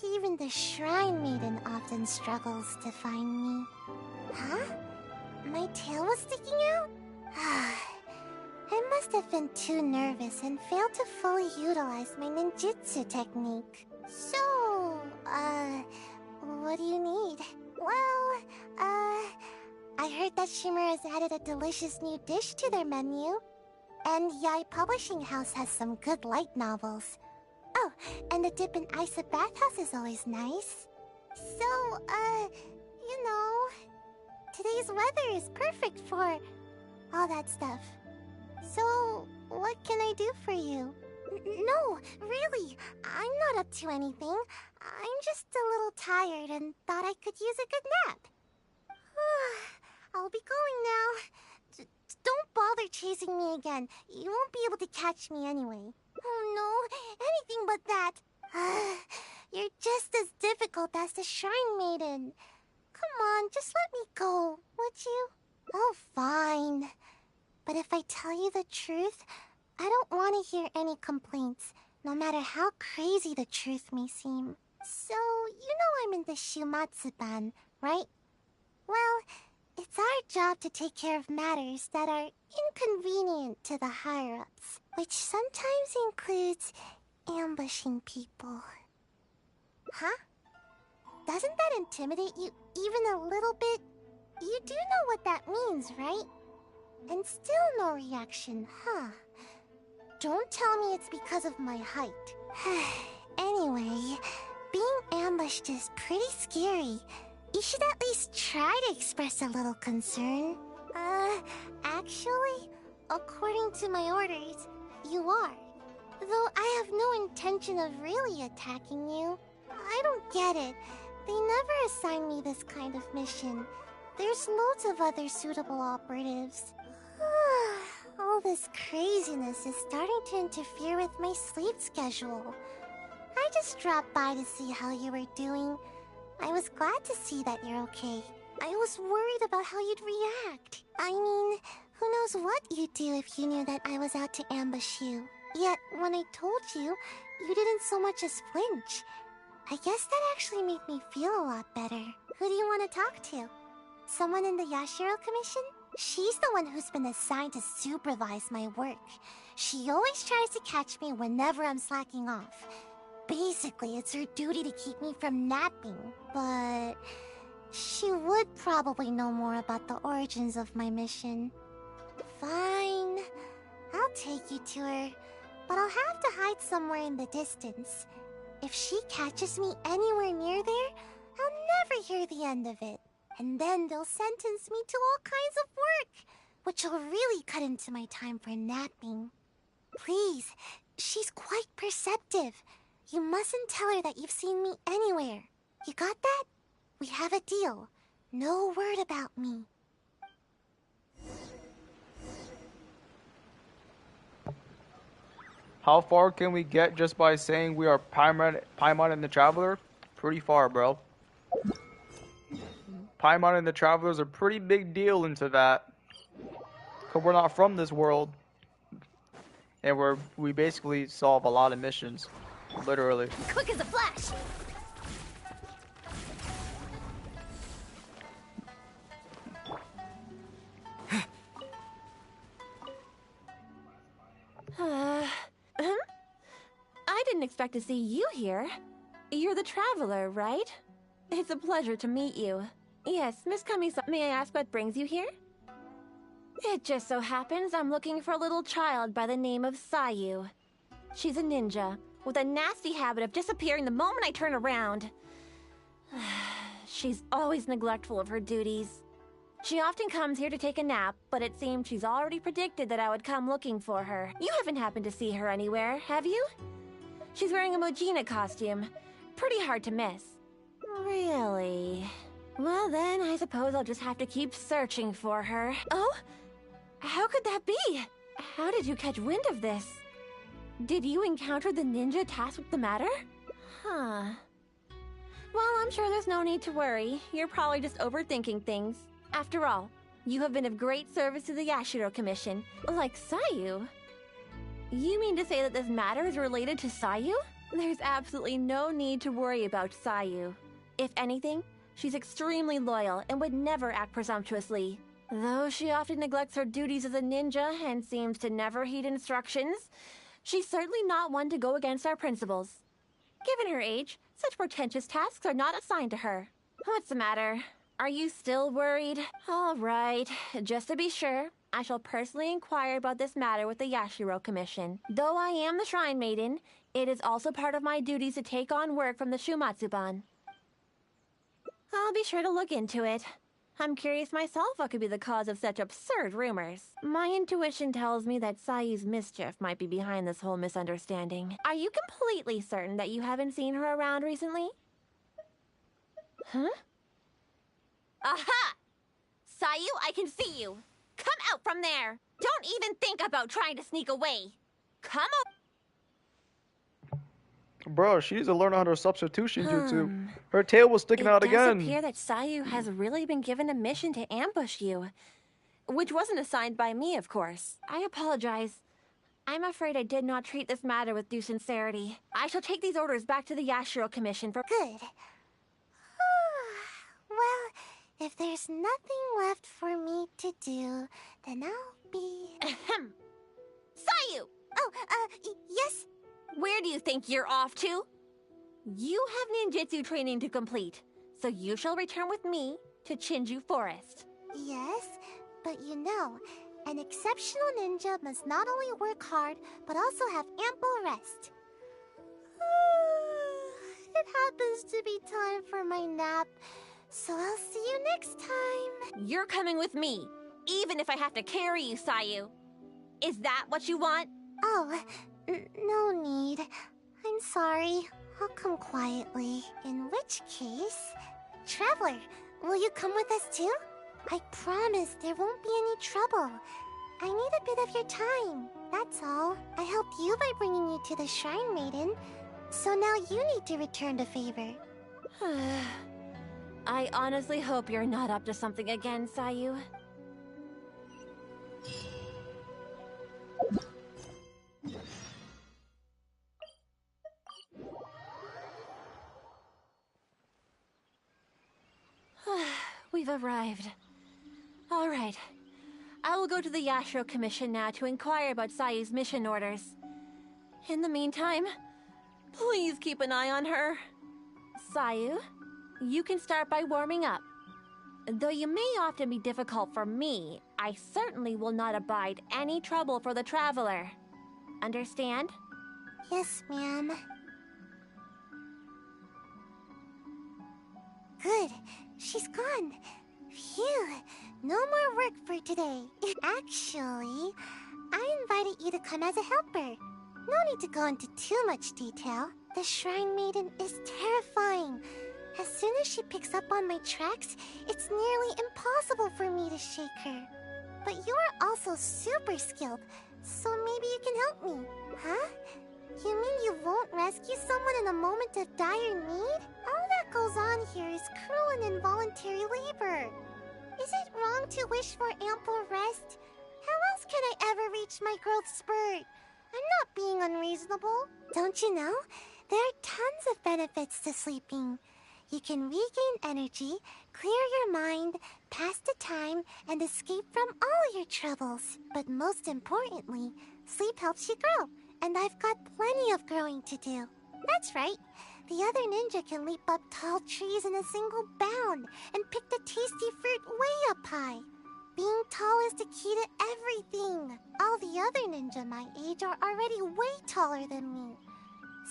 Even the Shrine Maiden often struggles to find me. Huh? My tail was sticking out? I must have been too nervous and failed to fully utilize my ninjutsu technique. So, what do you need? Well, I heard that Shimmer has added a delicious new dish to their menu. And Yai Publishing House has some good light novels. Oh, and the dip in ice at bathhouse is always nice. So, you know, today's weather is perfect for all that stuff. So, what can I do for you? No, really, I'm not up to anything. I'm just a little tired and thought I could use a good nap. I'll be going now. Don't bother chasing me again. You won't be able to catch me anyway. Oh no, anything but that. You're just as difficult as the Shrine Maiden. Come on, just let me go, would you? Oh, fine. But if I tell you the truth, I don't want to hear any complaints, no matter how crazy the truth may seem. So, you know I'm in the Shumatsuban, right? Well, it's our job to take care of matters that are inconvenient to the higher-ups, which sometimes includes ambushing people. Huh? Doesn't that intimidate you even a little bit? You do know what that means, right? And still no reaction, huh? Don't tell me it's because of my height. Anyway, being ambushed is pretty scary. You should at least try to express a little concern. Actually, according to my orders, you are. Though I have no intention of really attacking you. I don't get it. They never assign me this kind of mission. There's loads of other suitable operatives. All this craziness is starting to interfere with my sleep schedule. I just dropped by to see how you were doing. I was glad to see that you're okay. I was worried about how you'd react. I mean, who knows what you'd do if you knew that I was out to ambush you. Yet, when I told you, you didn't so much as flinch. I guess that actually made me feel a lot better. Who do you want to talk to? Someone in the Yashiro Commission? She's the one who's been assigned to supervise my work. She always tries to catch me whenever I'm slacking off. Basically, it's her duty to keep me from napping, but she would probably know more about the origins of my mission. Fine, I'll take you to her, but I'll have to hide somewhere in the distance. If she catches me anywhere near there, I'll never hear the end of it. And then they'll sentence me to all kinds of work, which will really cut into my time for napping. Please, she's quite perceptive. You mustn't tell her that you've seen me anywhere. You got that? We have a deal. No word about me. How far can we get just by saying we are Paimon and the Traveler? Pretty far, bro. Paimon and the Traveler is a pretty big deal into that. Because we're not from this world. And we basically solve a lot of missions. Literally. Quick as a flash! I didn't expect to see you here. You're the Traveler, right? It's a pleasure to meet you. Yes, Miss Kami-san, may I ask what brings you here? It just so happens I'm looking for a little child by the name of Sayu. She's a ninja, with a nasty habit of disappearing the moment I turn around. She's always neglectful of her duties. She often comes here to take a nap, but it seems she's already predicted that I would come looking for her. You haven't happened to see her anywhere, have you? She's wearing a Mojina costume. Pretty hard to miss. Really? Well then, I suppose I'll just have to keep searching for her. Oh? How could that be? How did you catch wind of this? Did you encounter the ninja tasked with the matter? Huh. Well, I'm sure there's no need to worry. You're probably just overthinking things. After all, you have been of great service to the Yashiro Commission, like Sayu. You mean to say that this matter is related to Sayu? There's absolutely no need to worry about Sayu. If anything, she's extremely loyal and would never act presumptuously. Though she often neglects her duties as a ninja and seems to never heed instructions, she's certainly not one to go against our principles. Given her age, such portentous tasks are not assigned to her. What's the matter? Are you still worried? All right, just to be sure, I shall personally inquire about this matter with the Yashiro Commission. Though I am the Shrine Maiden, it is also part of my duties to take on work from the Shumatsuban. I'll be sure to look into it. I'm curious myself what could be the cause of such absurd rumors. My intuition tells me that Sayu's mischief might be behind this whole misunderstanding. Are you completely certain that you haven't seen her around recently? Huh? Aha! Sayu, I can see you. Come out from there. Don't even think about trying to sneak away. Come on. Bro, she needs to learn how to substitution jutsu. Her tail was sticking out It does again. appear that Sayu has really been given a mission to ambush you. Which wasn't assigned by me, of course. I apologize. I'm afraid I did not treat this matter with due sincerity. I shall take these orders back to the Yashiro Commission for— Good. Well, if there's nothing left for me to do, then I'll be... Ahem. Sayu! Oh, yes? Where do you think you're off to? You have ninjutsu training to complete, so you shall return with me to Chinju Forest. Yes, but you know, an exceptional ninja must not only work hard, but also have ample rest. It happens to be time for my nap, so I'll see you next time. You're coming with me, even if I have to carry you, Sayu. Is that what you want? Oh, no need. I'm sorry. I'll come quietly. In which case... Traveler, will you come with us too? I promise there won't be any trouble. I need a bit of your time, that's all. I helped you by bringing you to the Shrine Maiden, so now you need to return the favor. I honestly hope you're not up to something again, Sayu. We've arrived. All right. I will go to the Yashiro Commission now to inquire about Sayu's mission orders. In the meantime, please keep an eye on her. Sayu, you can start by warming up. Though you may often be difficult for me, I certainly will not abide any trouble for the traveler. Understand? Yes, ma'am. Good. She's gone. Phew. No more work for today. Actually, I invited you to come as a helper. No need to go into too much detail. The Shrine Maiden is terrifying. As soon as she picks up on my tracks, it's nearly impossible for me to shake her. But you are also super skilled, so maybe you can help me. Huh? You mean you won't rescue someone in a moment of dire need? All that goes on here is cruel and involuntary labor. Is it wrong to wish for ample rest? How else can I ever reach my growth spurt? I'm not being unreasonable. Don't you know? There are tons of benefits to sleeping. You can regain energy, clear your mind, pass the time, and escape from all your troubles. But most importantly, sleep helps you grow, and I've got plenty of growing to do. That's right. The other ninja can leap up tall trees in a single bound and pick the tasty fruit way up high. Being tall is the key to everything. All the other ninja my age are already way taller than me.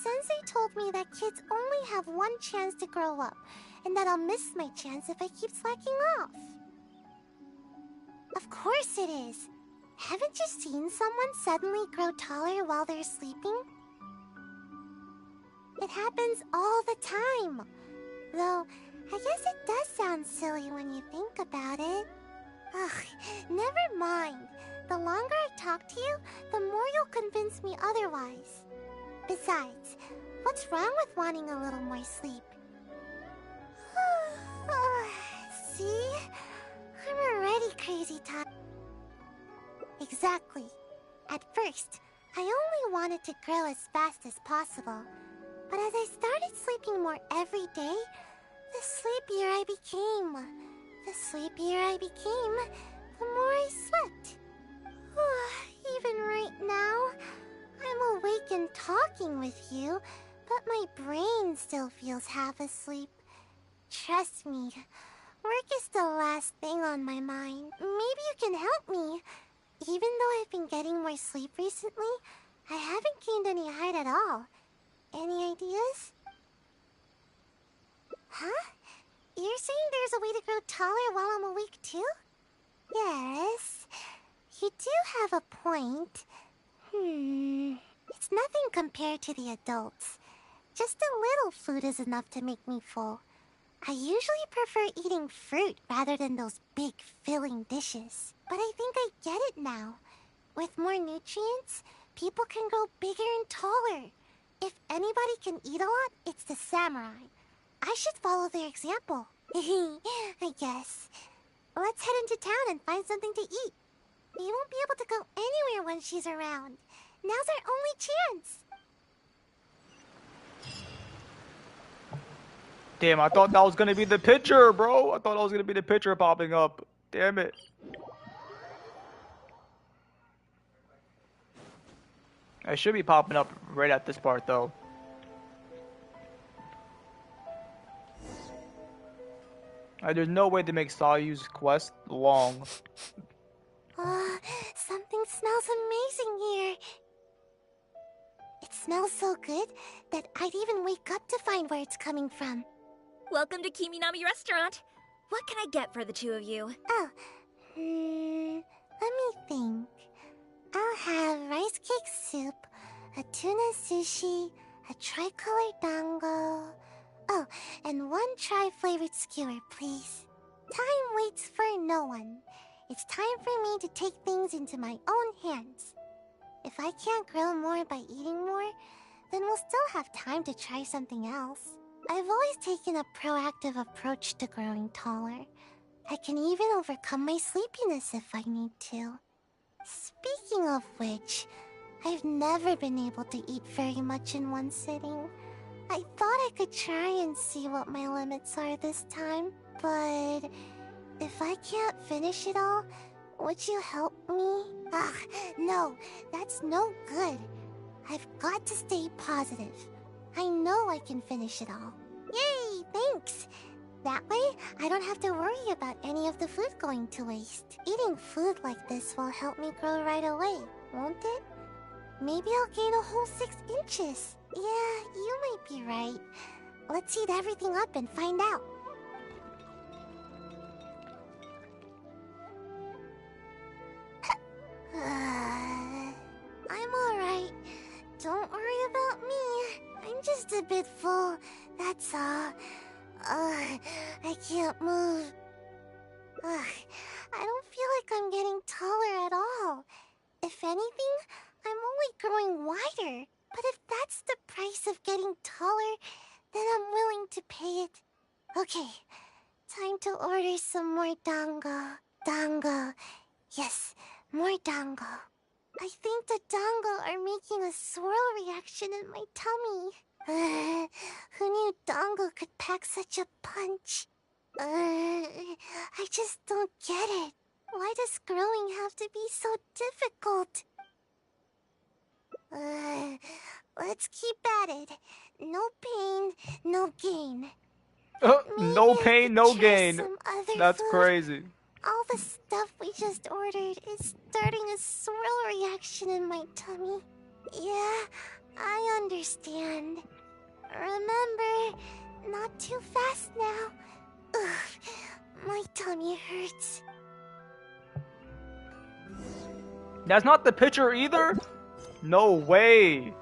Sensei told me that kids only have one chance to grow up, and that I'll miss my chance if I keep slacking off. Of course it is. Haven't you seen someone suddenly grow taller while they're sleeping? It happens all the time. Though, I guess it does sound silly when you think about it. Ugh, never mind. The longer I talk to you, the more you'll convince me otherwise. Besides, what's wrong with wanting a little more sleep? See? I'm already crazy tired. Exactly. At first, I only wanted to grow as fast as possible. But as I started sleeping more every day, the sleepier I became. The sleepier I became, the more I slept. Even right now, I'm awake and talking with you, but my brain still feels half asleep. Trust me, work is the last thing on my mind. Maybe you can help me. Even though I've been getting more sleep recently, I haven't gained any height at all. Any ideas? Huh? You're saying there's a way to grow taller while I'm awake too? Yes. You do have a point. It's nothing compared to the adults. Just a little food is enough to make me full. I usually prefer eating fruit rather than those big filling dishes. But I think I get it now. With more nutrients, people can grow bigger and taller. If anybody can eat a lot, it's the samurai. I should follow their example. I guess. Let's head into town and find something to eat. We won't be able to go anywhere when she's around. Now's our only chance. Damn, I thought that was gonna be the picture, bro. I thought that was gonna be the picture popping up. Damn it. It should be popping up right at this part, though. There's no way to make Sayu's quest long. Something smells amazing here. It smells so good that I'd even wake up to find where it's coming from. Welcome to Kiminami Restaurant. What can I get for the two of you? Oh, let me think. I'll have rice cake soup, a tuna sushi, a tricolor dango. Oh, and one tri-flavored skewer, please. Time waits for no one. It's time for me to take things into my own hands. If I can't grow more by eating more, then we'll still have time to try something else. I've always taken a proactive approach to growing taller. I can even overcome my sleepiness if I need to. Speaking of which, I've never been able to eat very much in one sitting. I thought I could try and see what my limits are this time, but if I can't finish it all, would you help me? No, that's no good. I've got to stay positive. I know I can finish it all. Yay, thanks! That way, I don't have to worry about any of the food going to waste. Eating food like this will help me grow right away, won't it? Maybe I'll gain a whole 6 inches. Yeah, you might be right. Let's heat everything up and find out. I'm alright. Don't worry about me. I'm just a bit full, that's all. I can't move. I don't feel like I'm getting taller at all. If anything, I'm only growing wider. But if that's the price of getting taller, then I'm willing to pay it. Okay, time to order some more dango. Dango. Yes, more dango. I think the dango are making a swirl reaction in my tummy. Who knew dango could pack such a punch? I just don't get it. Why does growing have to be so difficult? Let's keep at it. No pain, no gain. No pain, no gain. That's food. crazy. All the stuff we just ordered is starting a swirl reaction in my tummy. Yeah, I understand. Remember, not too fast now. Ugh, my tummy hurts. That's not the picture either? No way.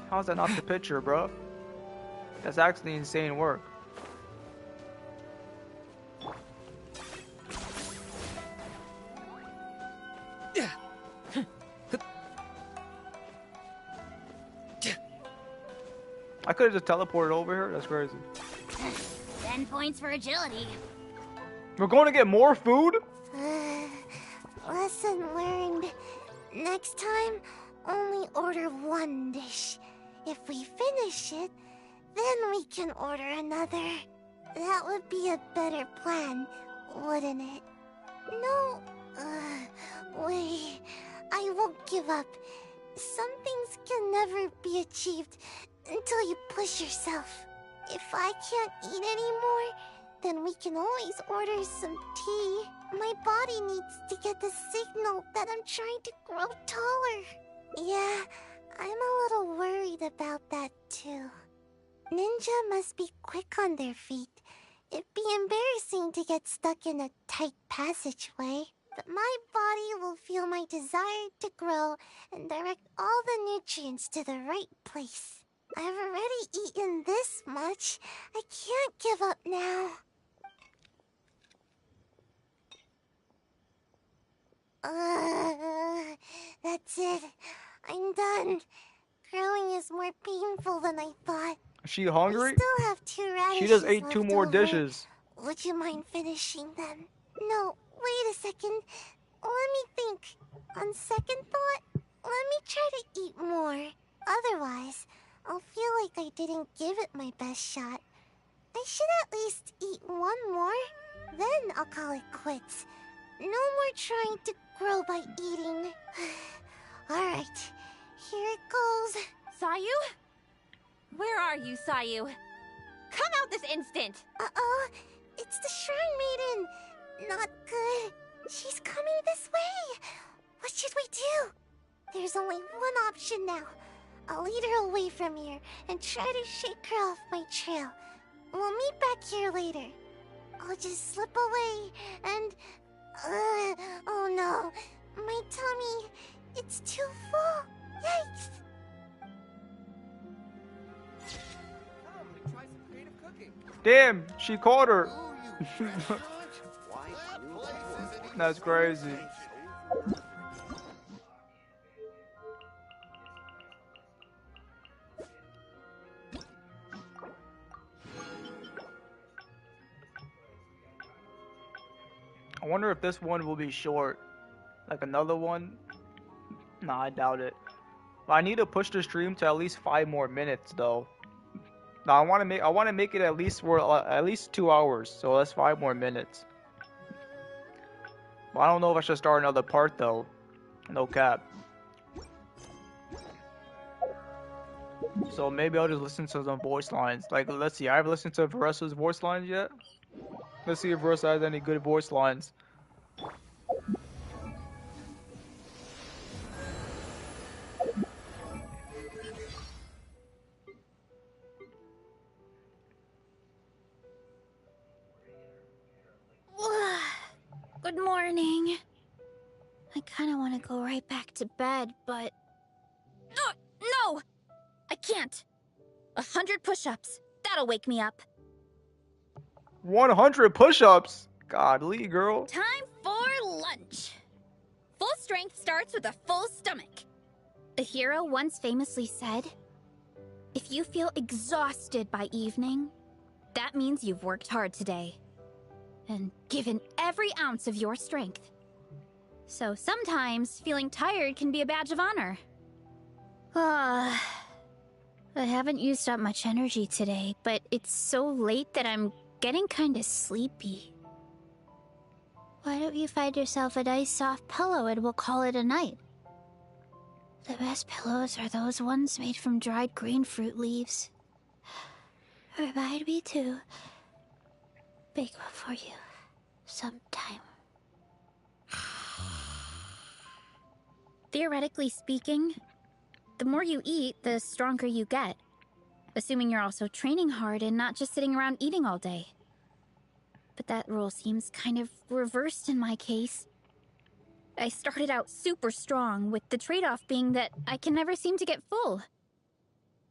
How's that not the picture, bro? That's actually insane work. I could have just teleported over here. That's crazy. 10 points for agility. We're going to get more food? Lesson learned. Next time, only order one dish. If we finish it, then we can order another. That would be a better plan, wouldn't it? No, wait. I won't give up. Some things can never be achieved until you push yourself. If I can't eat anymore, then we can always order some tea. My body needs to get the signal that I'm trying to grow taller. Yeah, I'm a little worried about that too. Ninja must be quick on their feet, It'd be embarrassing to get stuck in a tight passageway, but my body will feel my desire to grow and direct all the nutrients to the right place. I've already eaten this much. I can't give up now. That's it. I'm done. Growing is more painful than I thought. Is she hungry? I still have 2 radishes She just ate 2 left more over. dishes. Would you mind finishing them? No, wait a second. Let me think. On second thought, let me try to eat more. Otherwise, I'll feel like I didn't give it my best shot. I should at least eat 1 more. Then I'll call it quits. No more trying to grow by eating. Alright, here it goes. Sayu? Where are you, Sayu? Come out this instant! Uh-oh, it's the Shrine Maiden. Not good. She's coming this way. What should we do? There's only one option now. I'll lead her away from here and try to shake her off my trail. We'll meet back here later. I'll just slip away and... oh no. My tummy, it's too full. Yikes. Damn, she caught her. That's crazy. I wonder if this one will be short. Like another one? Nah, I doubt it. But I need to push the stream to at least 5 more minutes though. Now I want to make it at least for at least 2 hours. So that's 5 more minutes. But I don't know if I should start another part though. No cap. So maybe I'll just listen to some voice lines. Like, let's see, I haven't listened to Veresa's voice lines yet. Let's see if Veresa has any good voice lines. Good morning. I kind of want to go right back to bed, but... no! I can't. 100 push-ups. That'll wake me up. 100 push-ups? Godly, girl. Time for lunch. Full strength starts with a full stomach. A hero once famously said, if you feel exhausted by evening, that means you've worked hard today. And given every ounce of your strength. So sometimes feeling tired can be a badge of honor. I haven't used up much energy today, but it's so late that I'm getting kinda sleepy. Why don't you find yourself a nice soft pillow and we'll call it a night? The best pillows are those ones made from dried green fruit leaves. Remind me to bake one for you sometime. Theoretically speaking, the more you eat, the stronger you get. Assuming you're also training hard and not just sitting around eating all day. But that rule seems kind of reversed in my case. I started out super strong, with the trade-off being that I can never seem to get full.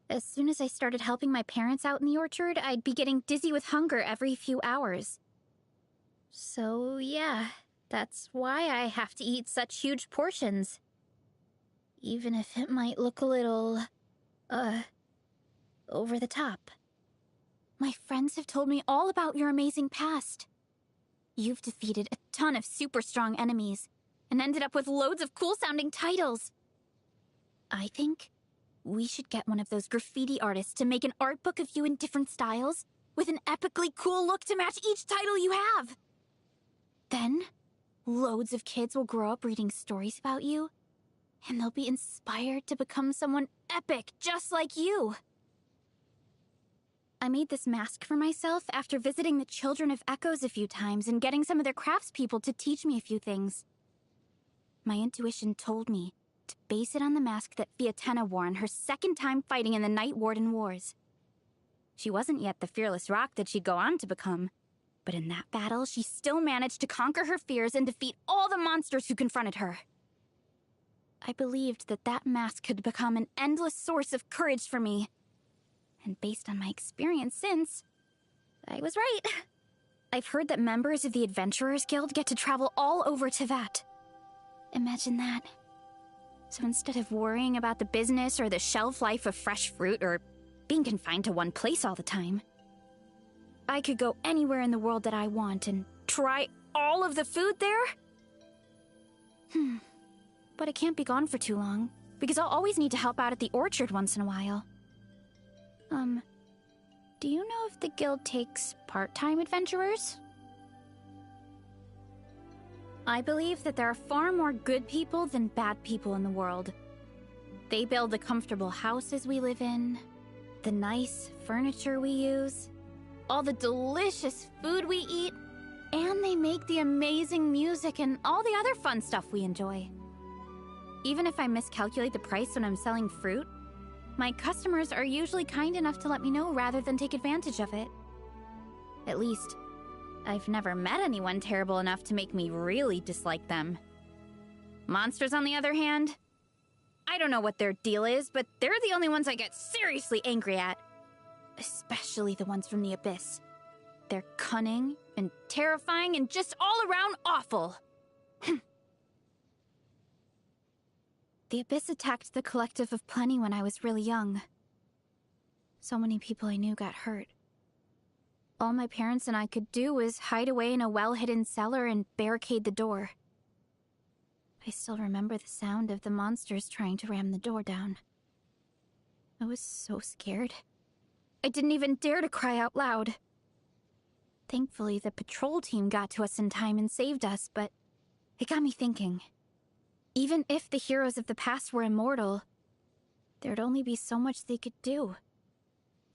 As soon as I started helping my parents out in the orchard, I'd be getting dizzy with hunger every few hours. So yeah, that's why I have to eat such huge portions. Even if it might look a little, over the top. My friends have told me all about your amazing past. You've defeated a ton of super strong enemies, and ended up with loads of cool-sounding titles. I think we should get one of those graffiti artists to make an art book of you in different styles, with an epically cool look to match each title you have. Then, loads of kids will grow up reading stories about you, and they'll be inspired to become someone epic just like you. I made this mask for myself after visiting the Children of Echoes a few times and getting some of their craftspeople to teach me a few things. My intuition told me to base it on the mask that Fiatenna wore on her second time fighting in the Night Warden Wars. She wasn't yet the fearless rock that she'd go on to become, But in that battle, she still managed to conquer her fears and defeat all the monsters who confronted her. I believed that that mask could become an endless source of courage for me. And based on my experience since, I was right. I've heard that members of the Adventurers Guild get to travel all over Teyvat. Imagine that. So instead of worrying about the business or the shelf life of fresh fruit or being confined to one place all the time, I could go anywhere in the world that I want and try all of the food there? But I can't be gone for too long, because I'll always need to help out at the orchard once in a while. Do you know if the guild takes part-time adventurers? I believe that there are far more good people than bad people in the world. They build the comfortable houses we live in, the nice furniture we use, all the delicious food we eat, and they make the amazing music and all the other fun stuff we enjoy. Even if I miscalculate the price when I'm selling fruit, my customers are usually kind enough to let me know rather than take advantage of it. At least, I've never met anyone terrible enough to make me really dislike them. Monsters, on the other hand, I don't know what their deal is, but they're the only ones I get seriously angry at. Especially the ones from the Abyss. They're cunning and terrifying and just all around awful. The Abyss attacked the Collective of Plenty when I was really young. So many people I knew got hurt. All my parents and I could do was hide away in a well-hidden cellar and barricade the door. I still remember the sound of the monsters trying to ram the door down. I was so scared. I didn't even dare to cry out loud. Thankfully, the patrol team got to us in time and saved us, but it got me thinking. Even if the heroes of the past were immortal, there'd only be so much they could do.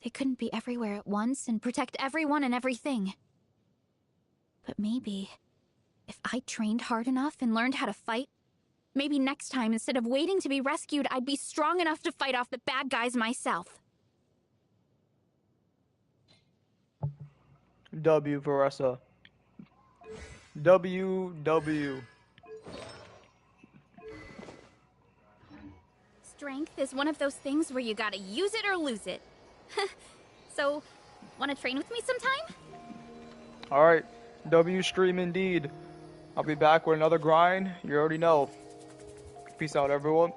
They couldn't be everywhere at once and protect everyone and everything. But maybe, if I trained hard enough and learned how to fight, maybe next time, instead of waiting to be rescued, I'd be strong enough to fight off the bad guys myself. W, Veressa. W. Strength is one of those things where you gotta use it or lose it. So, wanna train with me sometime? Alright, W stream indeed. I'll be back with another grind. You already know. Peace out, everyone.